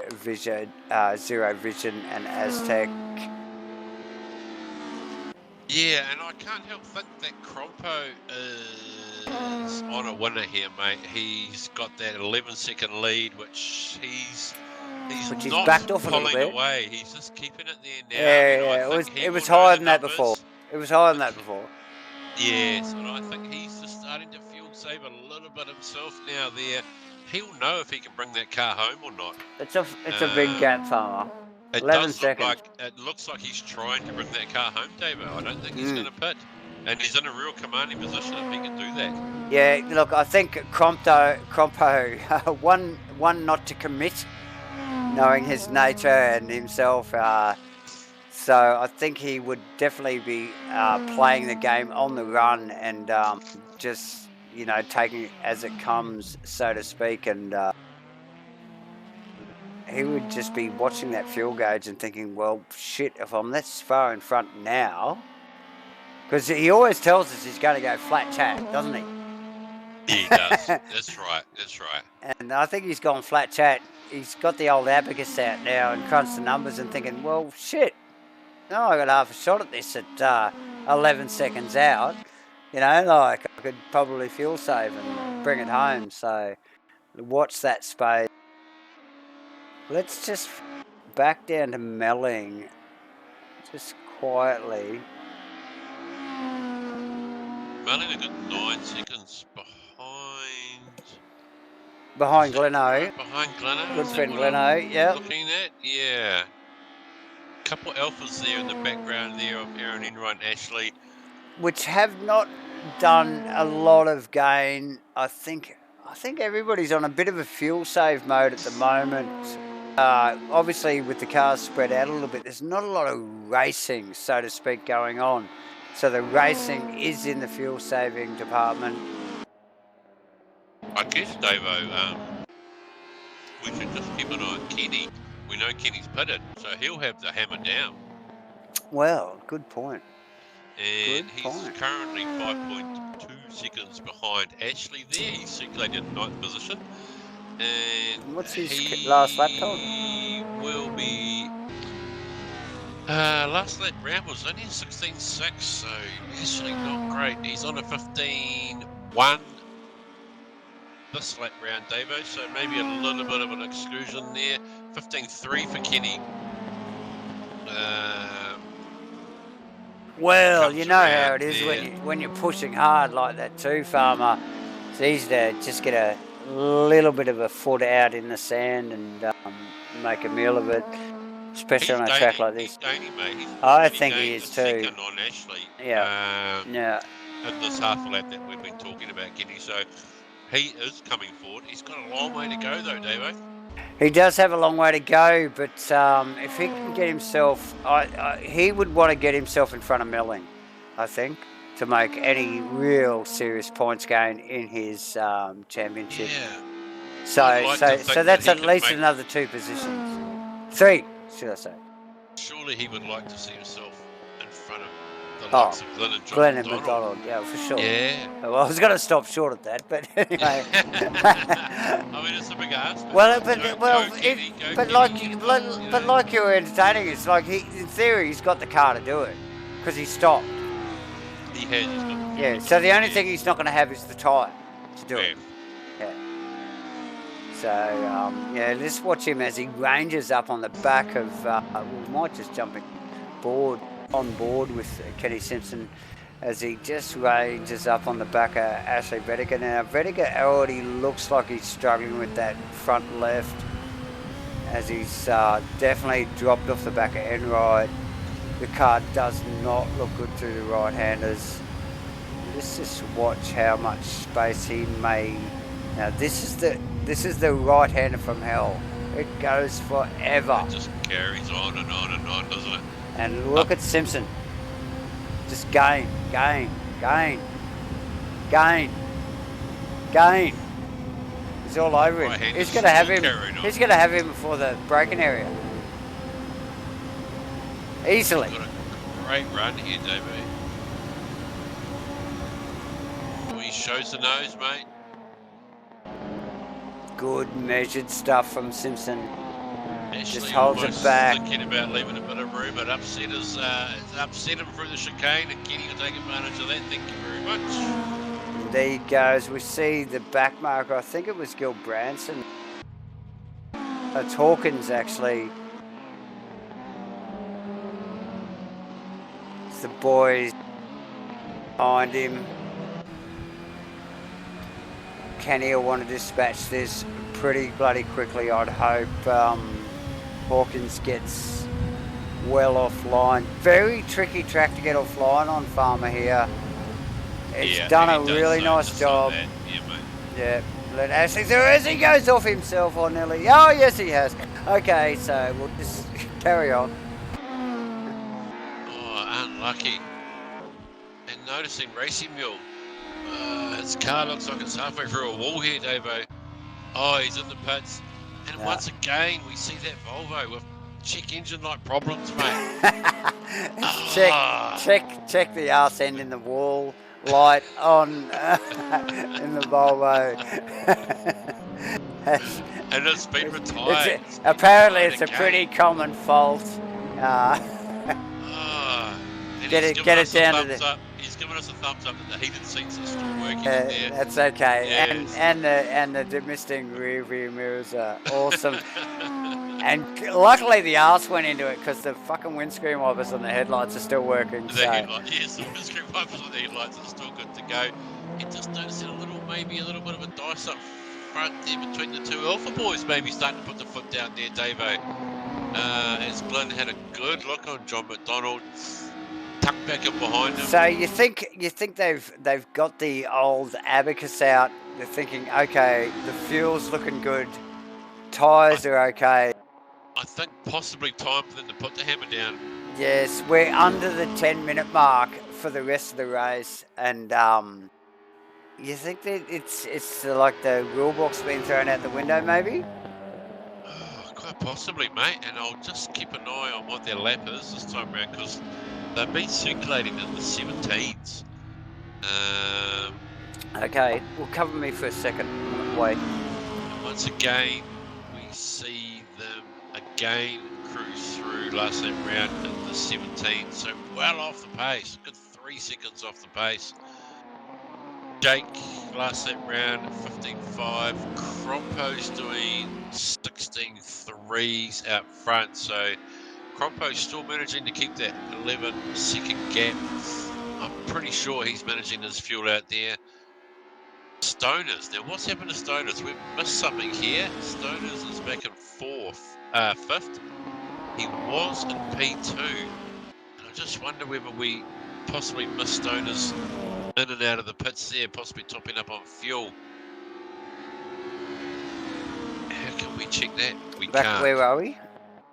Zero Vision and Aztec. Yeah, and I can't help think that Crompo is on a winner here, mate. He's got that 11-second lead, which he's not backed off pulling a little bit. Away. He's just keeping it there now. It was higher than that before. It was higher than that before. Yes, and I think he's just starting to fuel save a little bit himself now there. He'll know if he can bring that car home or not. It's a big gap, Farmer. It 11 does seconds. it looks like he's trying to bring that car home, David. I don't think he's going to pit. And he's in a real commanding position if he can do that. Yeah, look, I think Crompo one not to commit, knowing his nature and himself. So I think he would definitely be playing the game on the run and just, taking it as it comes, so to speak. And he would just be watching that fuel gauge and thinking, well, shit, if I'm this far in front now, because he always tells us he's going to go flat chat, doesn't he? Yeah, he does. That's right. That's right. And I think he's gone flat chat. He's got the old abacus out now and crunched the numbers and thinking, well, shit, no, I got half a shot at this at 11 seconds out. You know, like I could probably fuel save and bring it home. So watch that space. Let's just back down to Melling, just quietly. Melling a good 9 seconds behind. Behind Gleno. Right behind Gleno. Good Is friend that what Gleno, I'm yep. looking at? Yeah. Couple alphas there in the background there of Aaron Enright and Ashley. Which have not done a lot of gain. I think everybody's on a bit of a fuel save mode at the moment. Obviously, with the cars spread out a little bit, there's not a lot of racing, so to speak, going on. So the racing is in the fuel saving department. I guess, Davo, we should just keep an eye on Kenny. We know Kenny's pitted, so he'll have the hammer down. Well, good point. And he's currently 5.2 seconds behind Ashley there. He's circulated in 9th position. And what's his last lap time? He will be... last lap round was only a 16.6, so actually not great. He's on a 15.1 this lap round, Davo, so maybe a little bit of an exclusion there. 15.3 for Kenny. Well, you know how it is when you're pushing hard like that too, Farmer. It's easy to just get a little bit of a foot out in the sand and make a meal of it, especially on a track like this. He's gaining, mate. I think he is too. Second on Ashley. Yeah. In this half a lap that we've been talking about, Kenny. So he is coming forward. He's got a long way to go, though, Davo. He does have a long way to go, but if he can get himself, he would want to get himself in front of Melling, I think, to make any real serious points gain in his championship. Yeah. So that's at least another 2 positions. 3, should I say. Surely he would like to see himself in front of the likes of Glenn and McDonald, yeah, for sure. Yeah. Well, I was going to stop short at that, but anyway. I mean, it's a big ask. But like you were entertaining, it's like in theory, he's got the car to do it because he stopped. He has. Yeah. So the only thing he's not going to have is the tyre to do it. Yeah. So let's watch him as he ranges up on the back of. We might just jump on board with Kenny Simpson as he just ranges up on the back of Ashley Vedica. Now Vedica already looks like he's struggling with that front left as he's definitely dropped off the back of Enright. The car does not look good through the right-handers. Let's just watch how much space he may. Now this is the right-hander from hell. It goes forever. It just carries on and on and on, doesn't it? And look at Simpson. Just gain. He's all over him. He's going to have him before the braking area. Easily. Got a great run here, Dave. Oh, he shows the nose, mate. Good measured stuff from Simpson. Ashley just holds it back. Thinking about leaving a bit of room, but upset him through the chicane, and Kenny will take advantage of that. Thank you very much. There he goes. We see the back marker. I think it was Gil Branson. It's Hawkins, actually. It's the boys behind him. Kenny will want to dispatch this pretty bloody quickly, I'd hope. Hawkins gets well offline. Very tricky track to get offline on, Farmer, here. It's done a really nice job. Yeah, let Ashley through as he goes off himself or nearly. Oh, yes, he has. Okay, so we'll just carry on. Oh, unlucky. And noticing Racing Mule. His car looks like it's halfway through a wall here, Davo. Oh, he's in the pits. And once again, we see that Volvo with check engine light problems, mate. Check the arse end in the wall light on in the Volvo. And it's been it's, retired. apparently it's a again. pretty common fault. And Get he's it given us a down to thumbs the. up. He's given us a thumbs up that the heated seats are still working in there. That's okay, Yes. and the demisting rear view mirrors are awesome. And luckily the arse went into it because the fucking windscreen wipers on the headlights are still working. The So headlight, yes, the windscreen wipers on the headlights are still good to go. And just noticing maybe a little bit of a dice up front there between the two Alpha boys, maybe starting to put the foot down there, Davo. As Glenn had a good look on John McDonald, tucked back in behind him. So you think they've got the old abacus out? They're thinking, okay, the fuel's looking good, tyres are okay. I think possibly time for them to put the hammer down. Yes, we're under the 10-minute mark for the rest of the race, and you think that it's like the rule book's been thrown out the window, maybe? Oh, quite possibly, mate. And I'll just keep an eye on what their lap is this time around because they've been circulating in the 17s. Okay, well, cover me for a second. Wait. And once again, we see them again cruise through last lap round in the 17, so well off the pace, good 3 seconds off the pace. Jake last lap round 15.5, Crompo's doing 16.3s out front, so Crompo's still managing to keep that 11-second gap. I'm pretty sure he's managing his fuel out there. Stoners. Now, what's happened to Stoners? We've missed something here. Stoners is back in fifth. He was in P2. I just wonder whether we possibly missed Stoners in and out of the pits there, possibly topping up on fuel. How can we check that? We can't. Where are we?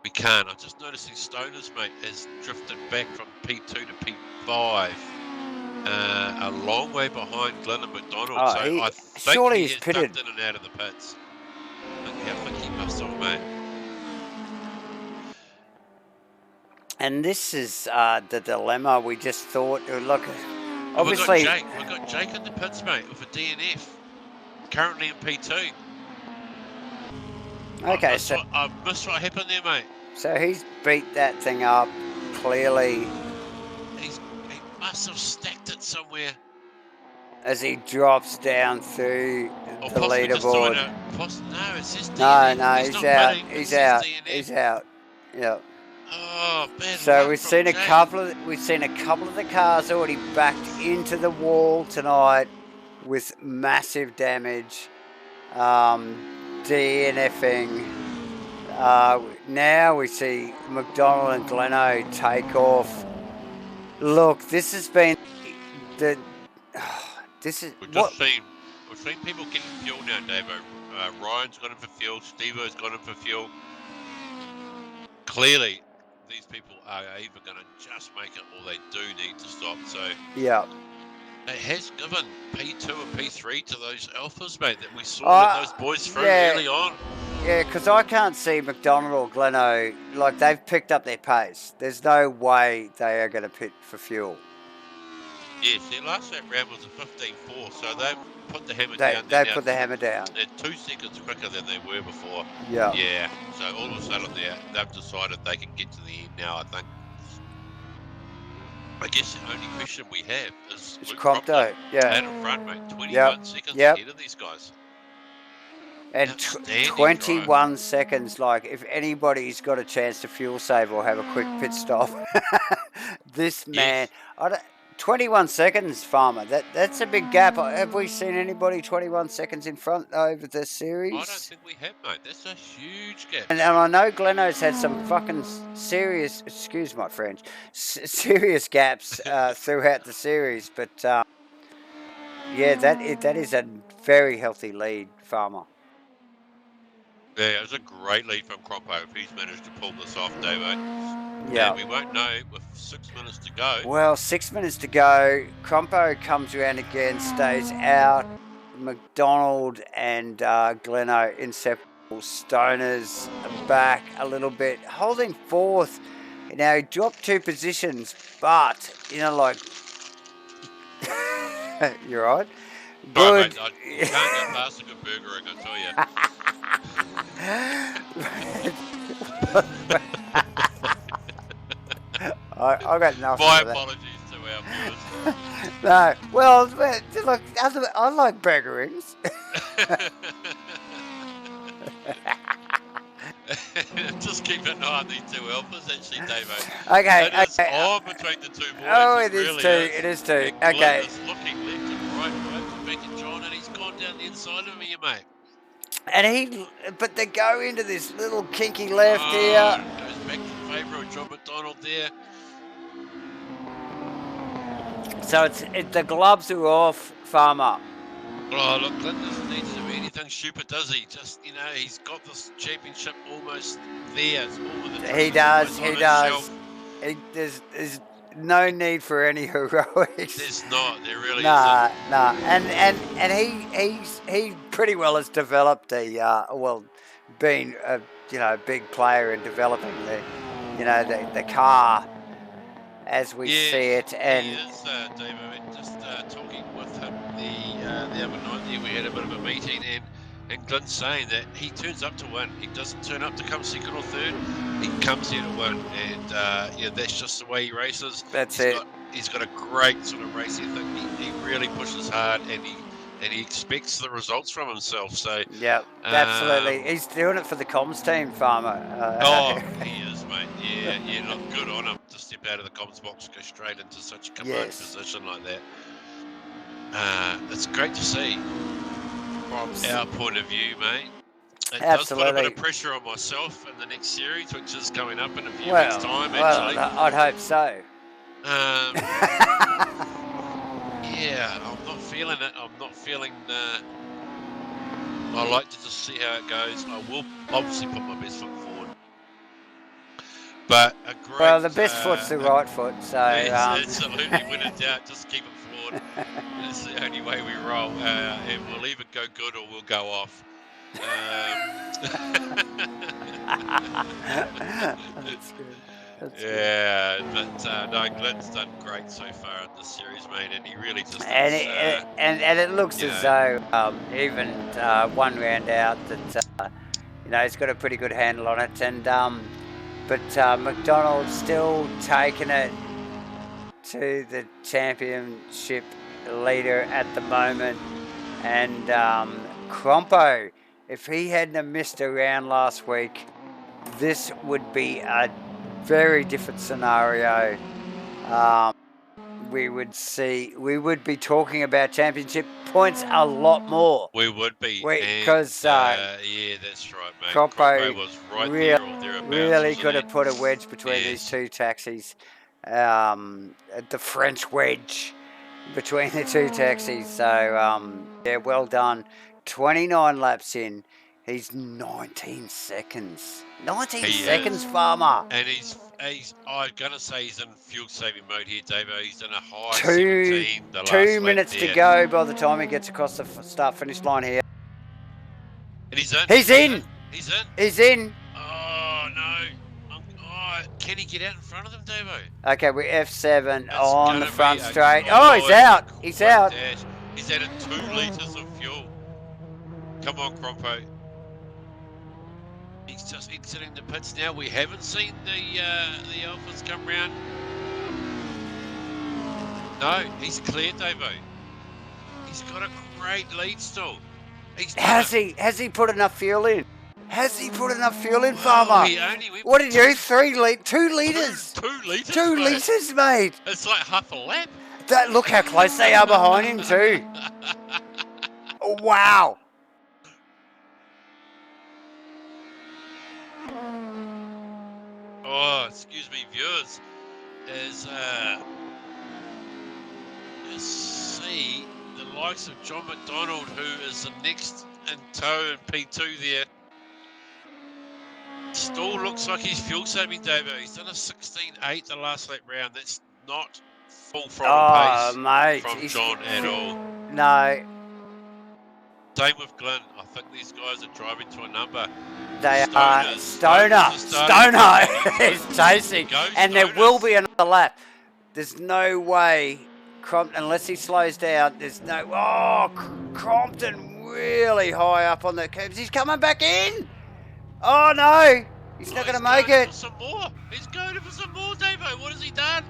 We can't. I'm just noticing Stoners, mate, has drifted back from P2 to P5. A long way behind Glenn and McDonald, so I think he is ducked in and out of the pits. I think he must have, mate. And this is the dilemma. We just thought, look, obviously We've got Jake in the pits, mate, with a DNF, currently in P2. Okay, I missed what happened there, mate. So he's beat that thing up, clearly. He must have stacked it somewhere. As he drops down through the leaderboard. No, it says DNF. No, he's out. He's out. Yep. Oh, bad so luck we've seen Jake. a couple of the cars already backed into the wall tonight with massive damage, DNFing. Now we see McDonald and Gleno take off. Look, this has been the. We've seen people getting fuel now, Davo. Ryan's got him for fuel. Steve-O's got him for fuel. Clearly, these people are either going to just make it or they do need to stop. So yeah, it has given P2 and P3 to those alphas, mate, that we saw those boys through early on. Yeah, because I can't see McDonald or Gleno, like they've picked up their pace. There's no way they are going to pit for fuel. Yes, their last lap round was a 15.4, so they've put the hammer down. They've put the hammer down. They're 2 seconds quicker than they were before. Yeah. Yeah, so all of a sudden they've decided they can get to the end now, I think. I guess the only question we have is Crompton. Yeah. Out in front, mate. 21 seconds ahead of these guys. And 21 seconds, like, if anybody's got a chance to fuel save or have a quick pit stop, this man... Yes. 21 seconds, Farmer. That's a big gap. Have we seen anybody 21 seconds in front over the series? I don't think we have, mate. That's a huge gap. And I know Gleno's had some fucking serious, excuse my French, serious gaps throughout the series. But, yeah, that is a very healthy lead, Farmer. Yeah, it was a great lead from Crompo if he's managed to pull this off, Davo. Yeah. And we won't know with 6 minutes to go. Well, 6 minutes to go. Crompo comes around again, stays out. McDonald and Gleno inseparable. Stoners back a little bit, holding fourth. Now, he dropped 2 positions, but, like... You're right. Sorry, Good. mate. You can't go past a good burgering, I tell you. I got nothing My for that. apologies to our viewers. No, well, look, I like burgerings. Just keep an eye on these two alphas, actually, Davo. Okay, It is okay. on between the two boys. Oh, It it is really too. is. It is too. And Glenn Okay, is looking left and right, back at John, and he's gone down the inside of me, mate. but they go into this little kinky left Oh, here. goes back in favour of John McDonald there. So the gloves are off, Farmer. Oh, look, Glenn doesn't need to do anything stupid, does he? Just, he's got this championship almost there. It's all with the He Thruxton does. almost He on his does. shelf. There's no need for any heroics. There's not. There really Nah, isn't. nah, and he pretty well has developed been a big player in developing the car as we see it, and he is, Davo. And just talking with him the other night there, we had a bit of a meeting, and Glenn's saying that he turns up to win. He doesn't turn up to come second or third. He comes here to win, and that's just the way he races. that's it. He's got a great sort of racing thing. He really pushes hard, and he expects the results from himself. So Yeah, absolutely. He's doing it for the comms team, Farmer. he is, mate. Yeah, look good on him to step out of the comms box, go straight into such a command position like that. It's great to see from our point of view, mate. It does put a bit of pressure on myself in the next series, which is coming up in a few weeks' time, actually. I'd hope so. Yeah, I'm not feeling it. I'm not feeling. I like to just see how it goes. I will obviously put my best foot forward. But a great. The best foot's the right foot, so. Absolutely, when in doubt, just keep it forward. It's the only way we roll, and we'll either go good or we'll go off. That's good. But no, Glenn's done great so far in this series, mate, and he really just and it looks as though even one round out that he's got a pretty good handle on it, and but McDonald's still taking it to the championship leader at the moment, and Crompo, if he hadn't have missed a round last week, this would be a very different scenario. We would be talking about championship points a lot more. We would be, because yeah, that's right, mate. Crompo was right there or thereabouts. Really could have put a wedge between these two taxis. The French wedge between the two taxis. So well done. 29 laps in. He's 19 seconds. 19 seconds, Farmer. And he's I'm gonna say he's in fuel saving mode here, Davo. He's in a high 17. The last 2 minutes to go by the time he gets across the start finish line here. And he's in. He's in. He's in. He's in. Oh no. Can he get out in front of them, Davo? Okay, we're F7 on the front straight. Oh, he's out. He's out. Dash. He's added 2 litres of fuel. Come on, Crompo. He's just exiting the pits now. We haven't seen the Alphas come round. No, he's clear, Davo. He's got a great lead still. Has he put enough fuel in? Has he put enough fuel in, Farmer? What did you do? 2 litres? 2 litres? 2 litres, mate. It's like half a lap. Look how close they are behind him too. Wow. Oh, excuse me, viewers. See the likes of John McDonald, who is the next in tow in P2 there. Still looks like he's fuel saving, Davo. He's done a 16.8 the last lap round. That's not full throttle pace from John at all. No. Same with Glenn. I think these guys are driving to a number. They are. Stoner is chasing, and there will be another lap. There's no way unless he slows down, there's no. Oh, Crompton really high up on the curbs. He's coming back in. Oh no, he's not going to make it. For some more. He's going for some more, Davo. What has he done?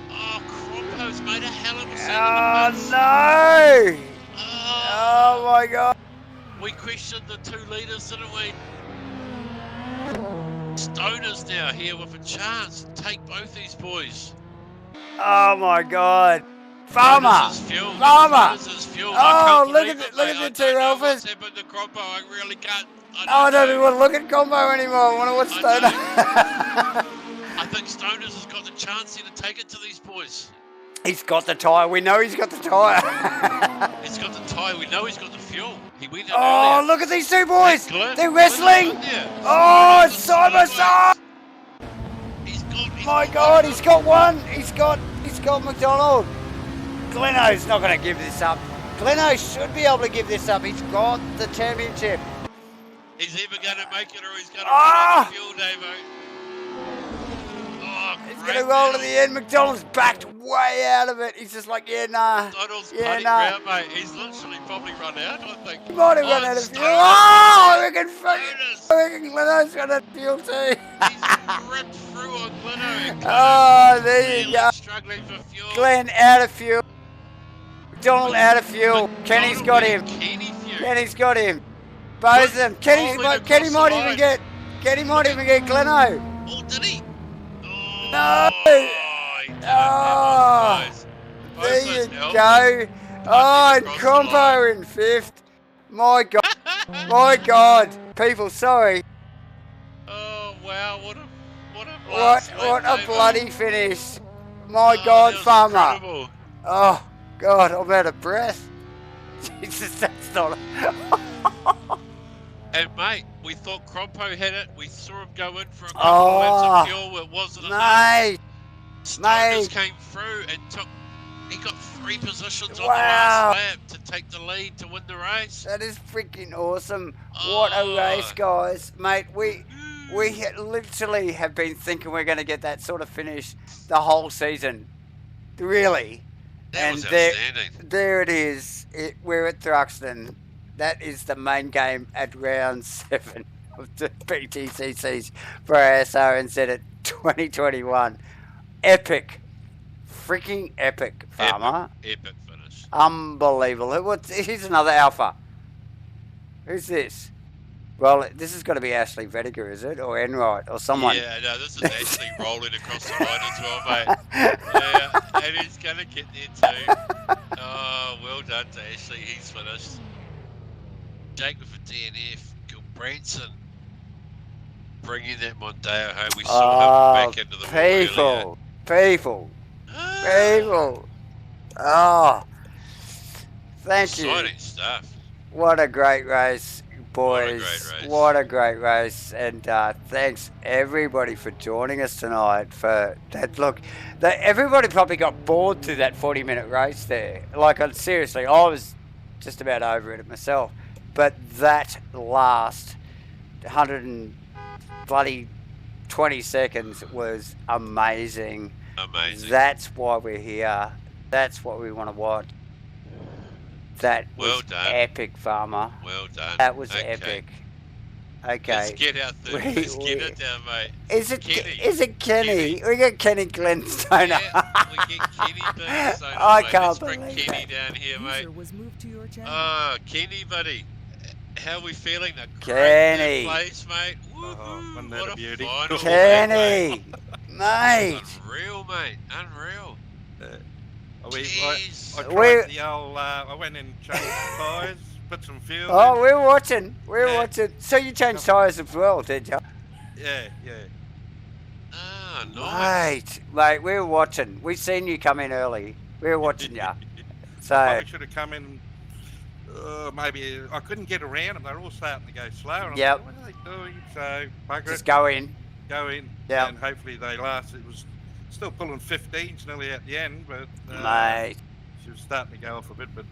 Oh, Crompo's made a hell of a scene. Oh no! Oh my god! We questioned the 2 leaders, didn't we? Stoner's now here with a chance to take both these boys. Oh my god! Farmer! Farmer! Oh, look at the 2 alphas! What's happened to Crompo? I really can't. I don't even want to look at Combo anymore. I want to watch Stoner. I think Stoner's has got the chance here to take it to these boys. He's got the tyre. We know he's got the tyre. He's got the tyre. We know he's got the fuel. He went in earlier. Look at these 2 boys. They're wrestling. Oh, it's side by side. My God, he's got one. He's got McDonald. Gleno's not going to give this up. Gleno should be able to give this up. He's got the championship. He's either going to make it or he's going to run out of fuel, Davo. Oh, he's going to roll to the end. McDonald's backed way out of it. He's just like, yeah, nah. McDonald's putting round, mate. He's literally probably run out, I think. He might have run out of fuel. Oh, I reckon Gleno's got a fuel too. He's ripped through on Gleno. Oh, there you go. Struggling for fuel. Glenn out of fuel. McDonald out of fuel. Kenny's got him. Kenny's got him. Both of them. Kenny might even get Gleno. Oh, did he? No. Oh, there you go. Oh, and Combo in 5th. My God. My God. People, sorry. Oh, wow. What a bloody finish. My God, Farmer. Incredible. Oh, God, I'm out of breath. Jesus, that's not... And, mate, we thought Crompo had it. We saw him go in for a couple of laps of fuel. It wasn't enough. Stoners came through and he got 3 positions on the last lap to take the lead to win the race. That is freaking awesome. What a race, guys. Mate, we literally have been thinking we're going to get that sort of finish the whole season. Really. That was outstanding. There it is. We're at Thruxton. That is the main game at round 7 of the BTCCs for ASRNZ at 2021. Epic. Freaking epic, Farmer. Epic finish. Unbelievable. Here's another alpha. Who's this? Well, this has got to be Ashley Vediger, is it? Or Enright, or someone. Yeah, no, this is Ashley rolling across the line as well, mate. Yeah, and he's going to get there too. Oh, well done to Ashley. He's finished. Jake with a DNF. Gil Branson bringing that Mondeo home. We saw him back into the people. Oh, thank you. Exciting stuff. What a great race, boys. What a great race. And thanks everybody for joining us tonight for that. Look, everybody probably got bored through that 40-minute race there. Like, seriously, I was just about over it myself. But that last 120 seconds was amazing. That's why we're here. That's what we want to watch. That was epic, Farmer. Well done. That was epic. Okay. Let's get out there. Let's get it down, mate. Is it Kenny? We got Kenny Glenstoner. Yeah, we get Kenny Glenstoner. I can't believe bring Kenny down here, mate. Oh, Kenny, buddy. How are we feeling? Kenny. Place, mate. What a beauty. Kenny. Mate. Unreal, mate. Unreal. I tried the old, I went and changed the tyres, put some fuel in. We're watching. Watching. So you changed tyres as well, did you? Yeah. Ah, nice. Mate, we're watching. We've seen you come in early. We're watching you. So I should have come in. Maybe I couldn't get around them. They're all starting to go slow. Yep. What are they doing? So bugger just it. go in. Yeah. And hopefully they last. It was still pulling 15s nearly at the end, but mate, she was starting to go off a bit. But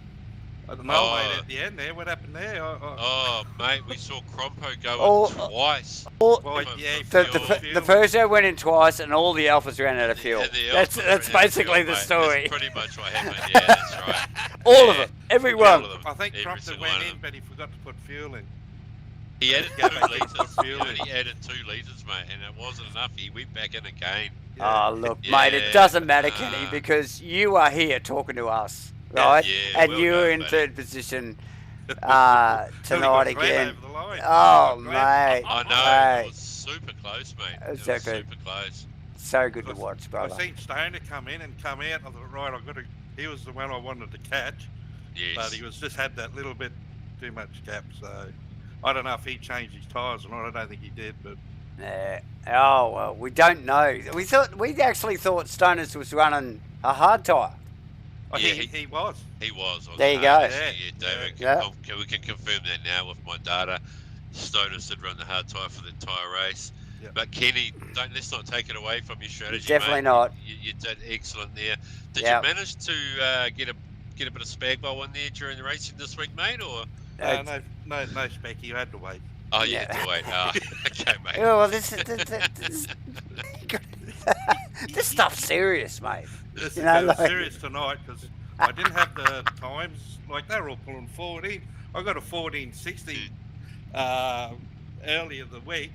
I don't know, mate, at the end there. What happened there? Oh, mate, we saw Crompo go Oh, in twice. Well, he the Peugeot went in twice, and all the Alphas ran out of fuel. That's basically the story. That's pretty much what happened. Yeah, that's right. All of them, every one. I think Thruxton went in, but he forgot to put fuel in. He added 2 litres. He only added 2 litres, mate, and it wasn't enough. He went back in again. Oh, look, mate, it doesn't matter, Kenny, because you are here talking to us, right? And you're in third position tonight again. Oh, mate. I know. It was super close, mate. It was Exactly. super close. So good to watch, brother. I seen Stoner come in and come out. I thought, right, he was the one I wanted to catch. Yes. But he just had that little bit too much gap, so I don't know if he changed his tyres or not. I don't think he did, but. Oh well, we don't know. We actually thought Stoners was running a hard tyre. He was. He was. There you go. We can confirm that now with my data. Stoners did run the hard tyre for the entire race. Yep. But Kenny, let's not take it away from your strategy. Definitely mate. not. You did excellent there. Did you manage to get a bit of spag bowl in there during the racing this week, mate? Or no spec. You had to wait. Oh, you had to wait. Oh, okay, mate. Yeah, well, this stuff's serious, mate. It was serious tonight because I didn't have the times. Like, they were all pulling 14. I got a 14.60 earlier the week,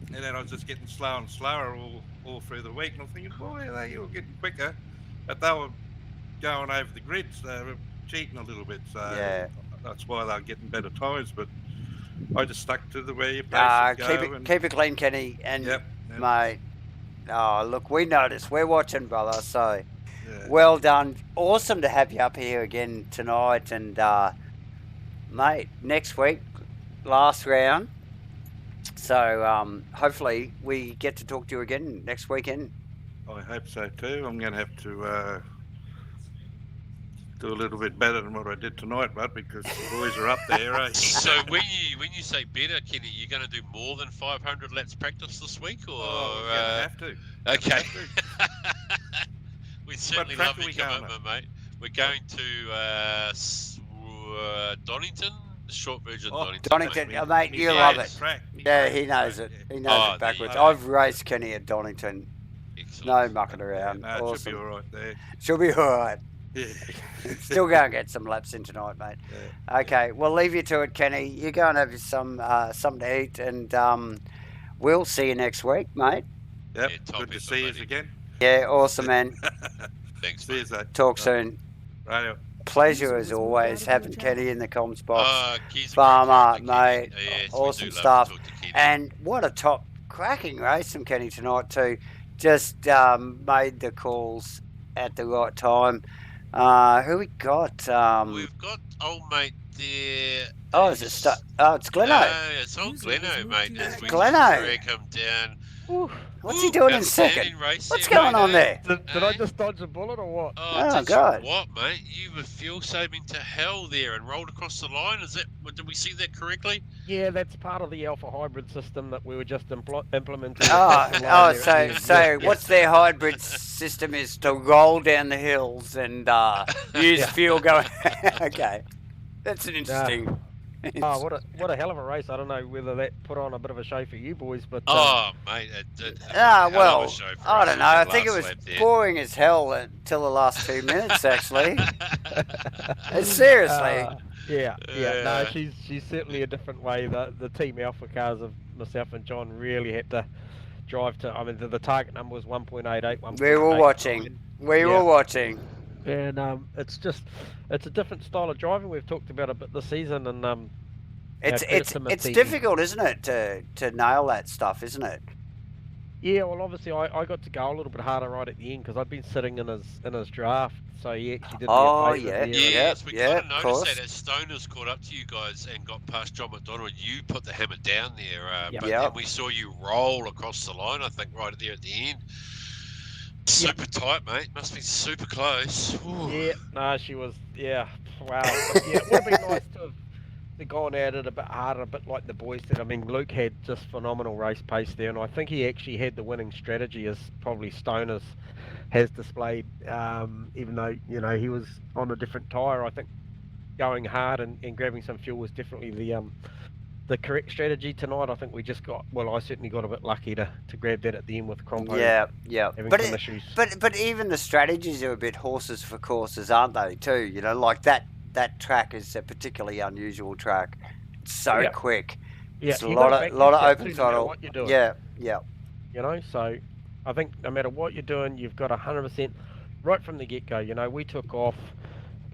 and then I was just getting slower and slower all through the week. And I'm thinking, boy, they were getting quicker, but they were going over the grids. They were cheating a little bit, so that's why they're getting better times. But I just stuck to the way you keep it clean, Kenny, and mate. Oh, look, we noticed. We're watching, brother. So, well done. Awesome to have you up here again tonight, and mate, next week, last round. So, hopefully, we get to talk to you again next weekend. I hope so too. I'm going to have to do a little bit better than what I did tonight, but because the boys are up there. Eh? So when you say better, Kenny, you're going to do more than 500 laps practice this week, or you're going to have to. Okay. We certainly love your commitment, mate. We're going to Donington, the short version. Donington, mate, you love it. Yeah, he knows it. He knows it backwards. I've raced Kenny at Donington. Excellent. No mucking around. No, awesome. She'll be all right there. She'll be all right. Yeah. Still go and get some laps in tonight, mate. Yeah. Okay, we'll leave you to it, Kenny. You go and have some something to eat, and we'll see you next week, mate. Yep, good to see you again. Yeah, awesome, man. Thanks, mate. Talk soon. Right. Pleasure as always having Kenny in the comms box. Keith's Farmer, mate. Yes, awesome stuff. And what a top cracking race from Kenny tonight too. Just made the calls at the right time. Who we got? We've got old mate there. Oh, is it? It's Gleno. No, it's old Gleno, mate. Gleno. Drag him down. Ooh. What's he doing in second? What's going on there? Did I just dodge a bullet or what? Oh God! What, mate? You were fuel saving to hell there and rolled across the line. Is that? Did we see that correctly? Yeah, that's part of the Alpha hybrid system that we were just implementing. So what's their hybrid system is to roll down the hills and use fuel going. Okay, that's an interesting. Oh, what a hell of a race! I don't know whether that put on a bit of a show for you boys, but mate, it did. Well, I don't know. I think it was boring as hell until the last 2 minutes. Actually, seriously. No, she's certainly a different way. The Team Alpha cars of myself and John really had to drive to. I mean, the target number was 1.88. We were watching. We were watching. And it's a different style of driving. We've talked about a bit this season, and it's difficult, isn't it, to nail that stuff, isn't it? Yeah, well, obviously I got to go a little bit harder right at the end because I'd been sitting in his draft, so he actually did. Yes, we kind of noticed that as Stoners caught up to you guys and got past John McDonald, you put the hammer down there, but then we saw you roll across the line. I think right there at the end. Super tight, mate. Must be super close. Ooh. Yeah, no, she was. Yeah, wow. But, it would have been nice to have gone at it a bit harder, a bit like the boys did. I mean, Luke had just phenomenal race pace there, and I think he actually had the winning strategy, as probably Stoners has displayed. Even though he was on a different tyre, I think going hard and grabbing some fuel was definitely the correct strategy tonight. I think we just got, well, I certainly got a bit lucky to grab that at the end with Crompo Yeah. having some issues. But even the strategies are a bit horses for courses, aren't they? Too, you know, like that track is a particularly unusual track. It's so Yeah. quick. Yeah, It's a you lot gotta of back lot of yourself open too, no matter throttle. what you're doing. Yeah. You know, so I think no matter what you're doing, you've got 100% right from the get-go. You know, we took off.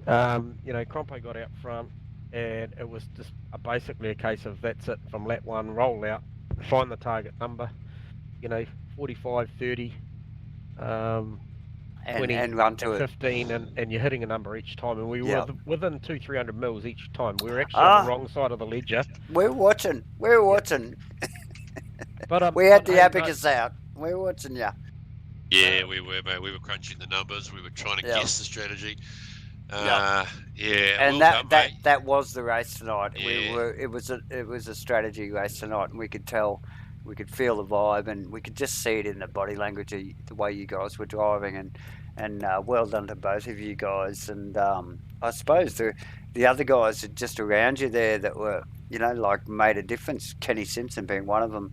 You know, Crompo got out front, and it was just basically a case of that's it from lap 1, roll out, find the target number. You know, 45, 30, 20, And run to it. 15, and you're hitting a number each time. And we were Yeah. within 200-300 mils each time. We were actually on the wrong side of the ledger. We're watching. We're watching. But We had but, the hey, abacus out. We're watching you. Yeah, we were, mate. We were crunching the numbers. We were trying to Yeah. guess the strategy. Yeah. Yeah, And well done, mate. that was the race tonight. Yeah. It was a strategy race tonight, and we could tell, we could feel the vibe, and we could just see it in the body language, the way you guys were driving, and well done to both of you guys. And I suppose the other guys just around you there that were, you know, like made a difference. Kenny Simpson being one of them,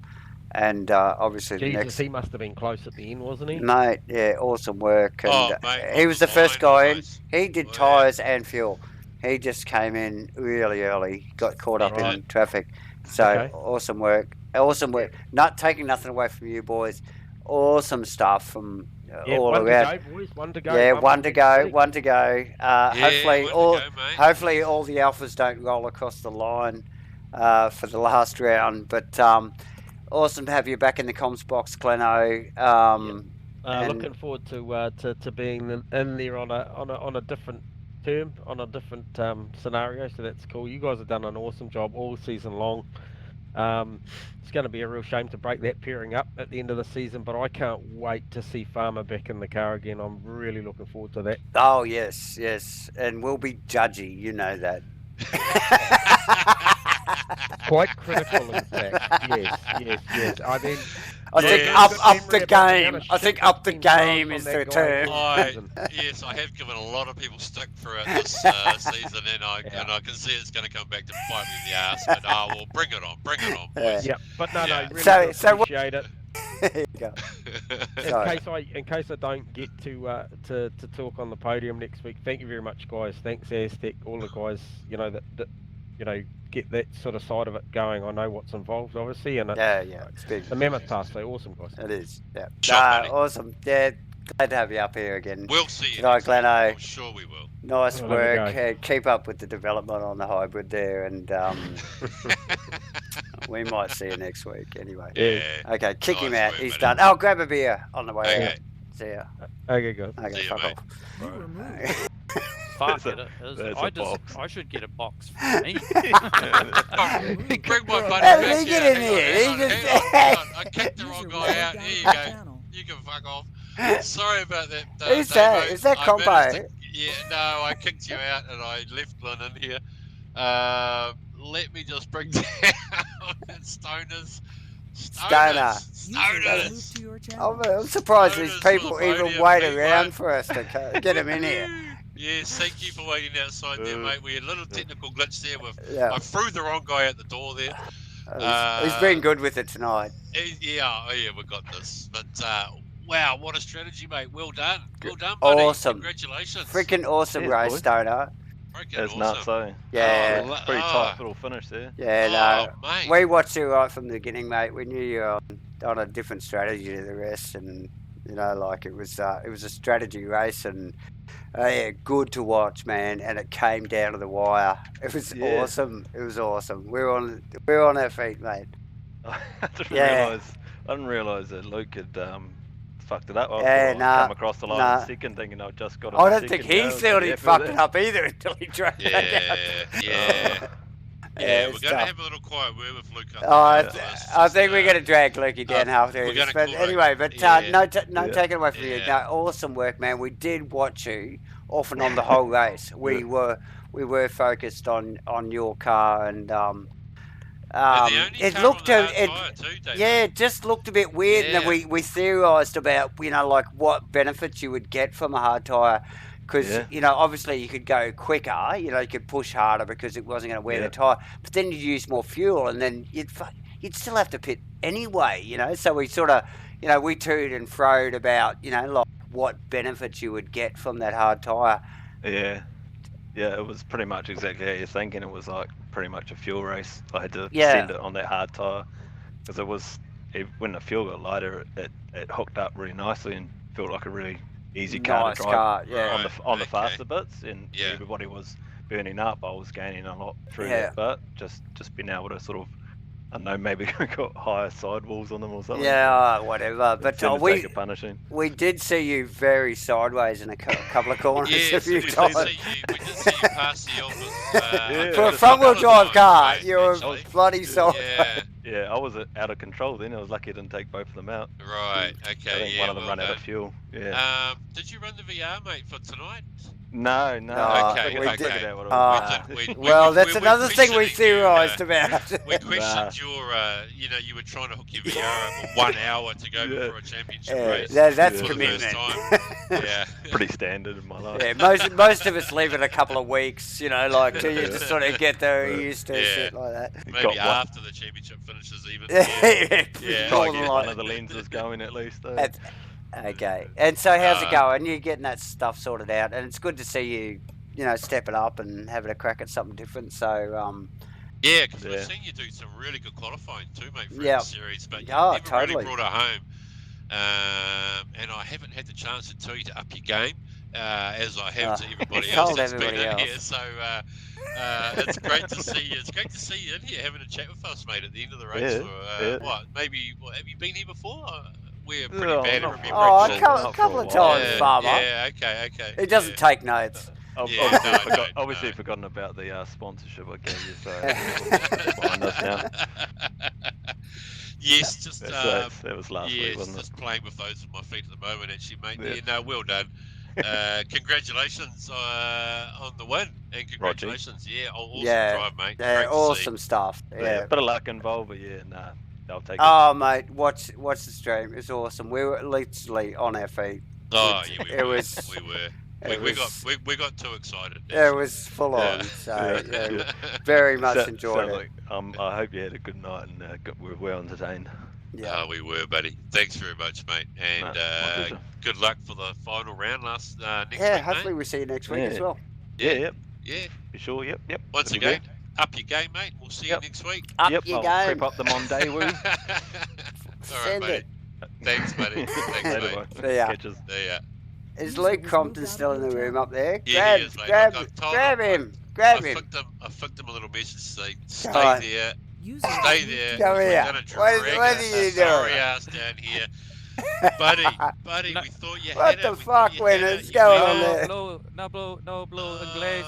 and obviously the Jesus, next. he must have been close at the end, wasn't he? Mate, yeah, awesome work. And Oh, mate, he on was the the first line, guy in. nice. He did Oh, yeah. tyres and fuel. He just came in really early, got caught up Right. in traffic. So Okay. awesome work. Awesome work. Not taking nothing away from you boys. Awesome stuff from Yeah, all one around. to go, boys. One to go. Yeah, Bump one to into go, Vic. one to go. Hopefully one to all go, mate. hopefully all the alphas don't roll across the line for the last round. But awesome to have you back in the comms box, Gleno. And- Looking forward to being in there on a different term, on a different scenario. So that's cool. You guys have done an awesome job all season long. It's going to be a real shame to break that pairing up at the end of the season, but I can't wait to see Farmer back in the car again. I'm really looking forward to that. Oh yes, and we'll be judgy. You know that. Quite critical, in fact. Yes. I mean, I think Yeah. up good the memory about the game. amount of I think shit up the that's been thrown game from is that the guy term. all season. Yes, I have given a lot of people stick throughout this season, and I can see it's going to come back to bite me in the ass. But well, bring it on, boys. Yeah, but no, Yeah. really So- do so what- appreciate it. There you go. Sorry. In case I don't get to talk on the podium next week, thank you very much, guys. Thanks, Aztec, all the guys, you know, that you know, get that sort of side of it going. I know what's involved, obviously, and Yeah, it's big. the mammoth task. So awesome, guys. It is. Yeah. Shot, buddy. Awesome. Yeah, glad to have you up here again. We'll see you. G'day, next week. Gleno. I'm sure we will. Nice Well, there we work. go. Keep up with the development on the hybrid there, and we might see you next week anyway. Yeah. Okay, kick him Nice out. work, He's buddy. done. Oh, grab a beer on the way Okay. out. See ya. Okay, guys. Okay, See ya, fuck mate. off. You were moved. Fuck That's it. a I should get a box for me. Bring my buddy Hey, back he here. get in Hang on, here. hang He on, just- hang on. I kicked the User wrong was guy out. moved Here you out of go. the channel. You can fuck off. Sorry about that. Who's that? Davo. Is that I Compo? managed to- Yeah, no, I kicked you out and I left Glenn in here. Let me just bring down Stoners. Stoner. User was moved to your channel. I'm surprised Stoners these for the people even podium, wait mate, around mate. for us to get him in here. Yes, thank you for waiting outside there, mate. We had a little technical glitch there. Yeah, I threw the wrong guy out the door there. he's been good with it tonight. Yeah, we got this. But wow, what a strategy, mate. Well done. Well done, buddy. Awesome. Congratulations. Freaking awesome Cheers, race, boys. Stoner. Freaking That's awesome. nuts, eh? Yeah. Oh, Pretty oh, tight little finish there. Yeah, oh, mate. we watched you right from the beginning, mate. We knew you were on a different strategy to the rest, and you know, like it was a strategy race, and yeah, good to watch, man. And it came down to the wire. It was Yeah. awesome. It was awesome. We're on our feet, mate. I Yeah. didn't realise that Luke had fucked it up. I Yeah, thought I'd nah, come across the line nah. in second, thinking I just got. I don't think he thought he'd fucked it up either until he drove back out. Yeah. Yeah, Yeah, we're it's going to tough. have a little quiet word with Luke. Oh, I, after this. I think we're Just, going to drag Lukey down after we're this. gonna But call anyway, it. but Yeah. no Yeah. taking away from you. Yeah. No, awesome work, man. We did watch you off and on the whole race. We were focused on your car, and and the only it car looked on the it, hard tyre too, Dave. yeah, it just looked a bit weird. And then Yeah. we theorised about, you know, like what benefits you would get from a hard tyre. because Yeah. you know, obviously you could go quicker, you know, you could push harder because it wasn't going to wear the tire, but then you'd use more fuel, and then you'd still have to pit anyway, you know. So we sort of, you know, we toed and froed about, you know, like what benefits you would get from that hard tire. Yeah. Yeah, it was pretty much exactly how you're thinking. It was like pretty much a fuel race. I had to send it on that hard tire because it was, when the fuel got lighter, it hooked up really nicely and felt like a really easy car to drive car, yeah. on the faster bits, and everybody was burning up. I was gaining a lot through that bit. Just being able to sort of, I don't know, maybe got higher sidewalls on them or something. Yeah, whatever. But take a punishing. We did see you very sideways in a couple of corners a few times. We did see you pass the Elvis. For a front-wheel drive car, ways, you were actually. bloody sideways. Yeah. I was out of control then. I was lucky I didn't take both of them out. Right. I Okay. think one of them ran out of fuel. Yeah. Did you run the VR, mate, for tonight? No. Okay, I okay. figured out what it was. Well, that's another thing we theorised about. We questioned your, you know, you were trying to hook your VR up for 1 hour to go for a championship race. That's for commitment. The first time. Yeah. Pretty standard in my life. Yeah, most of us leave it a couple of weeks, you know, like till you just sort of get there used to shit like that. Maybe after the championship finishes even. Yeah. Try to get one of the lenses going at least. Okay. And so how's it going? You're getting that stuff sorted out, and it's good to see you, you know, stepping up and having a crack at something different. So, yeah, because we've seen you do some really good qualifying too, mate, for the series, but you never really brought it home. And I haven't had the chance to tell you to up your game, as I have to everybody else that's been in here. So it's great to see you. It's great to see you in here having a chat with us, mate, at the end of the race. What have you been here before? We're pretty bad at remembering. A couple of times, Farmer. Yeah, okay. It doesn't take notes. Obviously forgotten about the sponsorship I gave you, so behind us now. Yes, just that was last week, wasn't it? Just playing with those at my feet at the moment, actually, mate. Yeah, no, well done. Congratulations on the win, and congratulations, awesome drive, mate. Yeah, awesome stuff. Yeah, bit of luck involved, but I'll take it. Oh, mate, watch the stream. It's awesome. We were literally on our feet. Oh, yeah, we were. We got too excited. It was full on. So very much enjoyed it. I hope you had a good night and we were well entertained. Yeah, we were, buddy. Thanks very much, mate. And good luck for the final round next week. Yeah, hopefully we'll see you next week as well. Yeah. For sure. Yep. Once again, up your game, mate. We'll see you next week. Up your game. Prep up the Monday-woo. All right, mate. Thanks, buddy. Thanks, mate. See ya. See ya. Is Luke Crompton still in the room up there? Yeah, he is, mate. Grab him. I flicked him a little message to say, stay there. Stay there. Come here. What are you doing? Sorry ass down here. Buddy, we thought you had it. What the fuck, Wenners? Going on there? No blow English.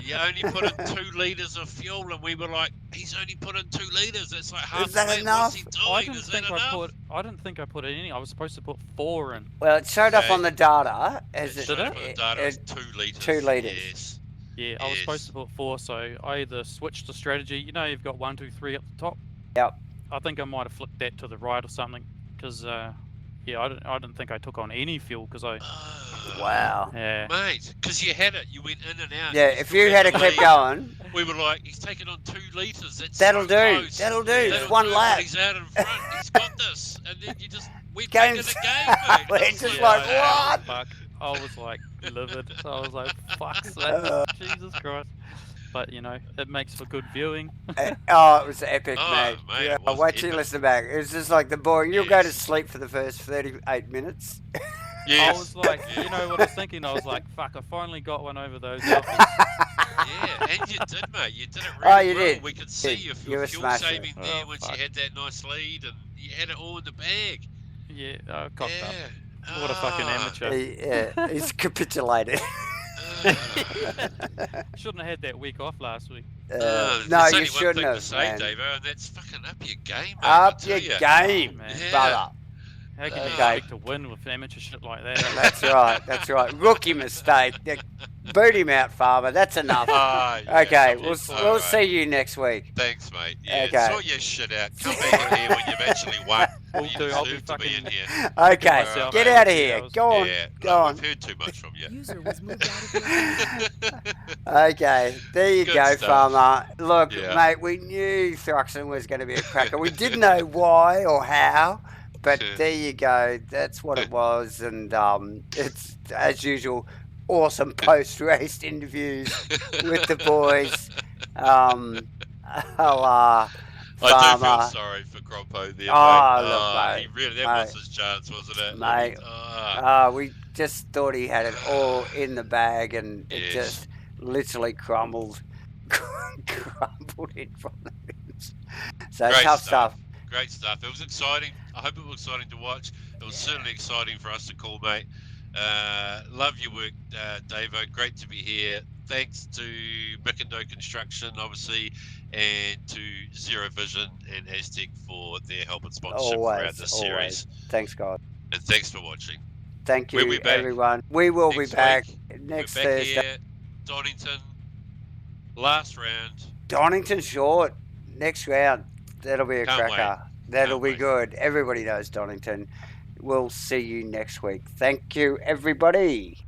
You only put in 2 litres of fuel, and we were like, he's only put in 2 litres. That's like half. Is that enough? What's he doing? I didn't think I put any. I was supposed to put 4 in. Well, it showed up on the data as it. Showed up on the data as 2 litres. 2 litres. Yes. Yeah, I was supposed to put 4, so I either switched the strategy. You know, you've got 1, 2, 3 up the top. Yep. I think I might have flipped that to the right or something, because I didn't think I took on any fuel because I. Wow. Yeah. Mate, because you had it, you went in and out. Yeah, if you had kept going. We were like, he's taken on 2 litres. That'll do. That'll do. It's 1 lap. He's out in front. He's got this, and then you just went back in the game, mate. We're just like, what? Fuck. I was like livid. So I was like, fuck's sake, Jesus Christ. But you know, it makes for good viewing. It was epic, mate. Yeah, wait till you listen back. It was just like the boring. You'll go to sleep for the first 38 minutes. I was like, you know what I was thinking? I was like, fuck, I finally got one over those Alphas. Yeah, and you did, mate. You did it really well. Did. We could see your fuel saving there once you had that nice lead, and you had it all in the bag. Yeah, I cocked up. What a fucking amateur. He's capitulated. Shouldn't have had that week off last week. No, you shouldn't have, say, Davo, and that's fucking up your game, mate. Up your game, brother. How can you Okay. expect to win with amateur shit like that? That's right. That's right. Rookie mistake. Boot him out, Farmer. That's enough. Ah, yeah, Okay, something. we'll All see right. you next week. Thanks, mate. Yeah, Okay. sort your shit out. Come back in here when you've actually won. Will You do. I'll be deserve to be in fucking here. Okay, myself get out out of for 2 here. hours. Go on. Yeah, Go no, on. we've heard too much from you. User was moved out of your channel. Okay, there you Good go, stuff. Farmer. Look, Yeah. mate, we knew Thruxton was going to be a cracker. We didn't know why or how, but there you go. That's what it was, and it's as usual, awesome post-race interviews with the boys. I do feel Farmer. sorry for Crompo there, Oh, mate. look, mate, He really, that mate. was his chance, wasn't it? Mate. We just thought he had it all in the bag, and it Yes. just literally crumbled in front of him. So Great tough stuff. stuff. Great stuff. It was exciting. I hope it was exciting to watch. It was certainly exciting for us to call, mate. Love your work, Davo. Great to be here. Thanks to Mick and No Construction, obviously, and to Zero Vision and Aztec for their help and sponsorship throughout this series. Thanks, God. And thanks for watching. Thank We'll be you, back everyone. We will be next back week. next We're back Thursday. here, Donington, last round. Donington short next round. That'll be a Can't cracker. That'll Can't be wait. good. Everybody knows Donington. We'll see you next week. Thank you, everybody.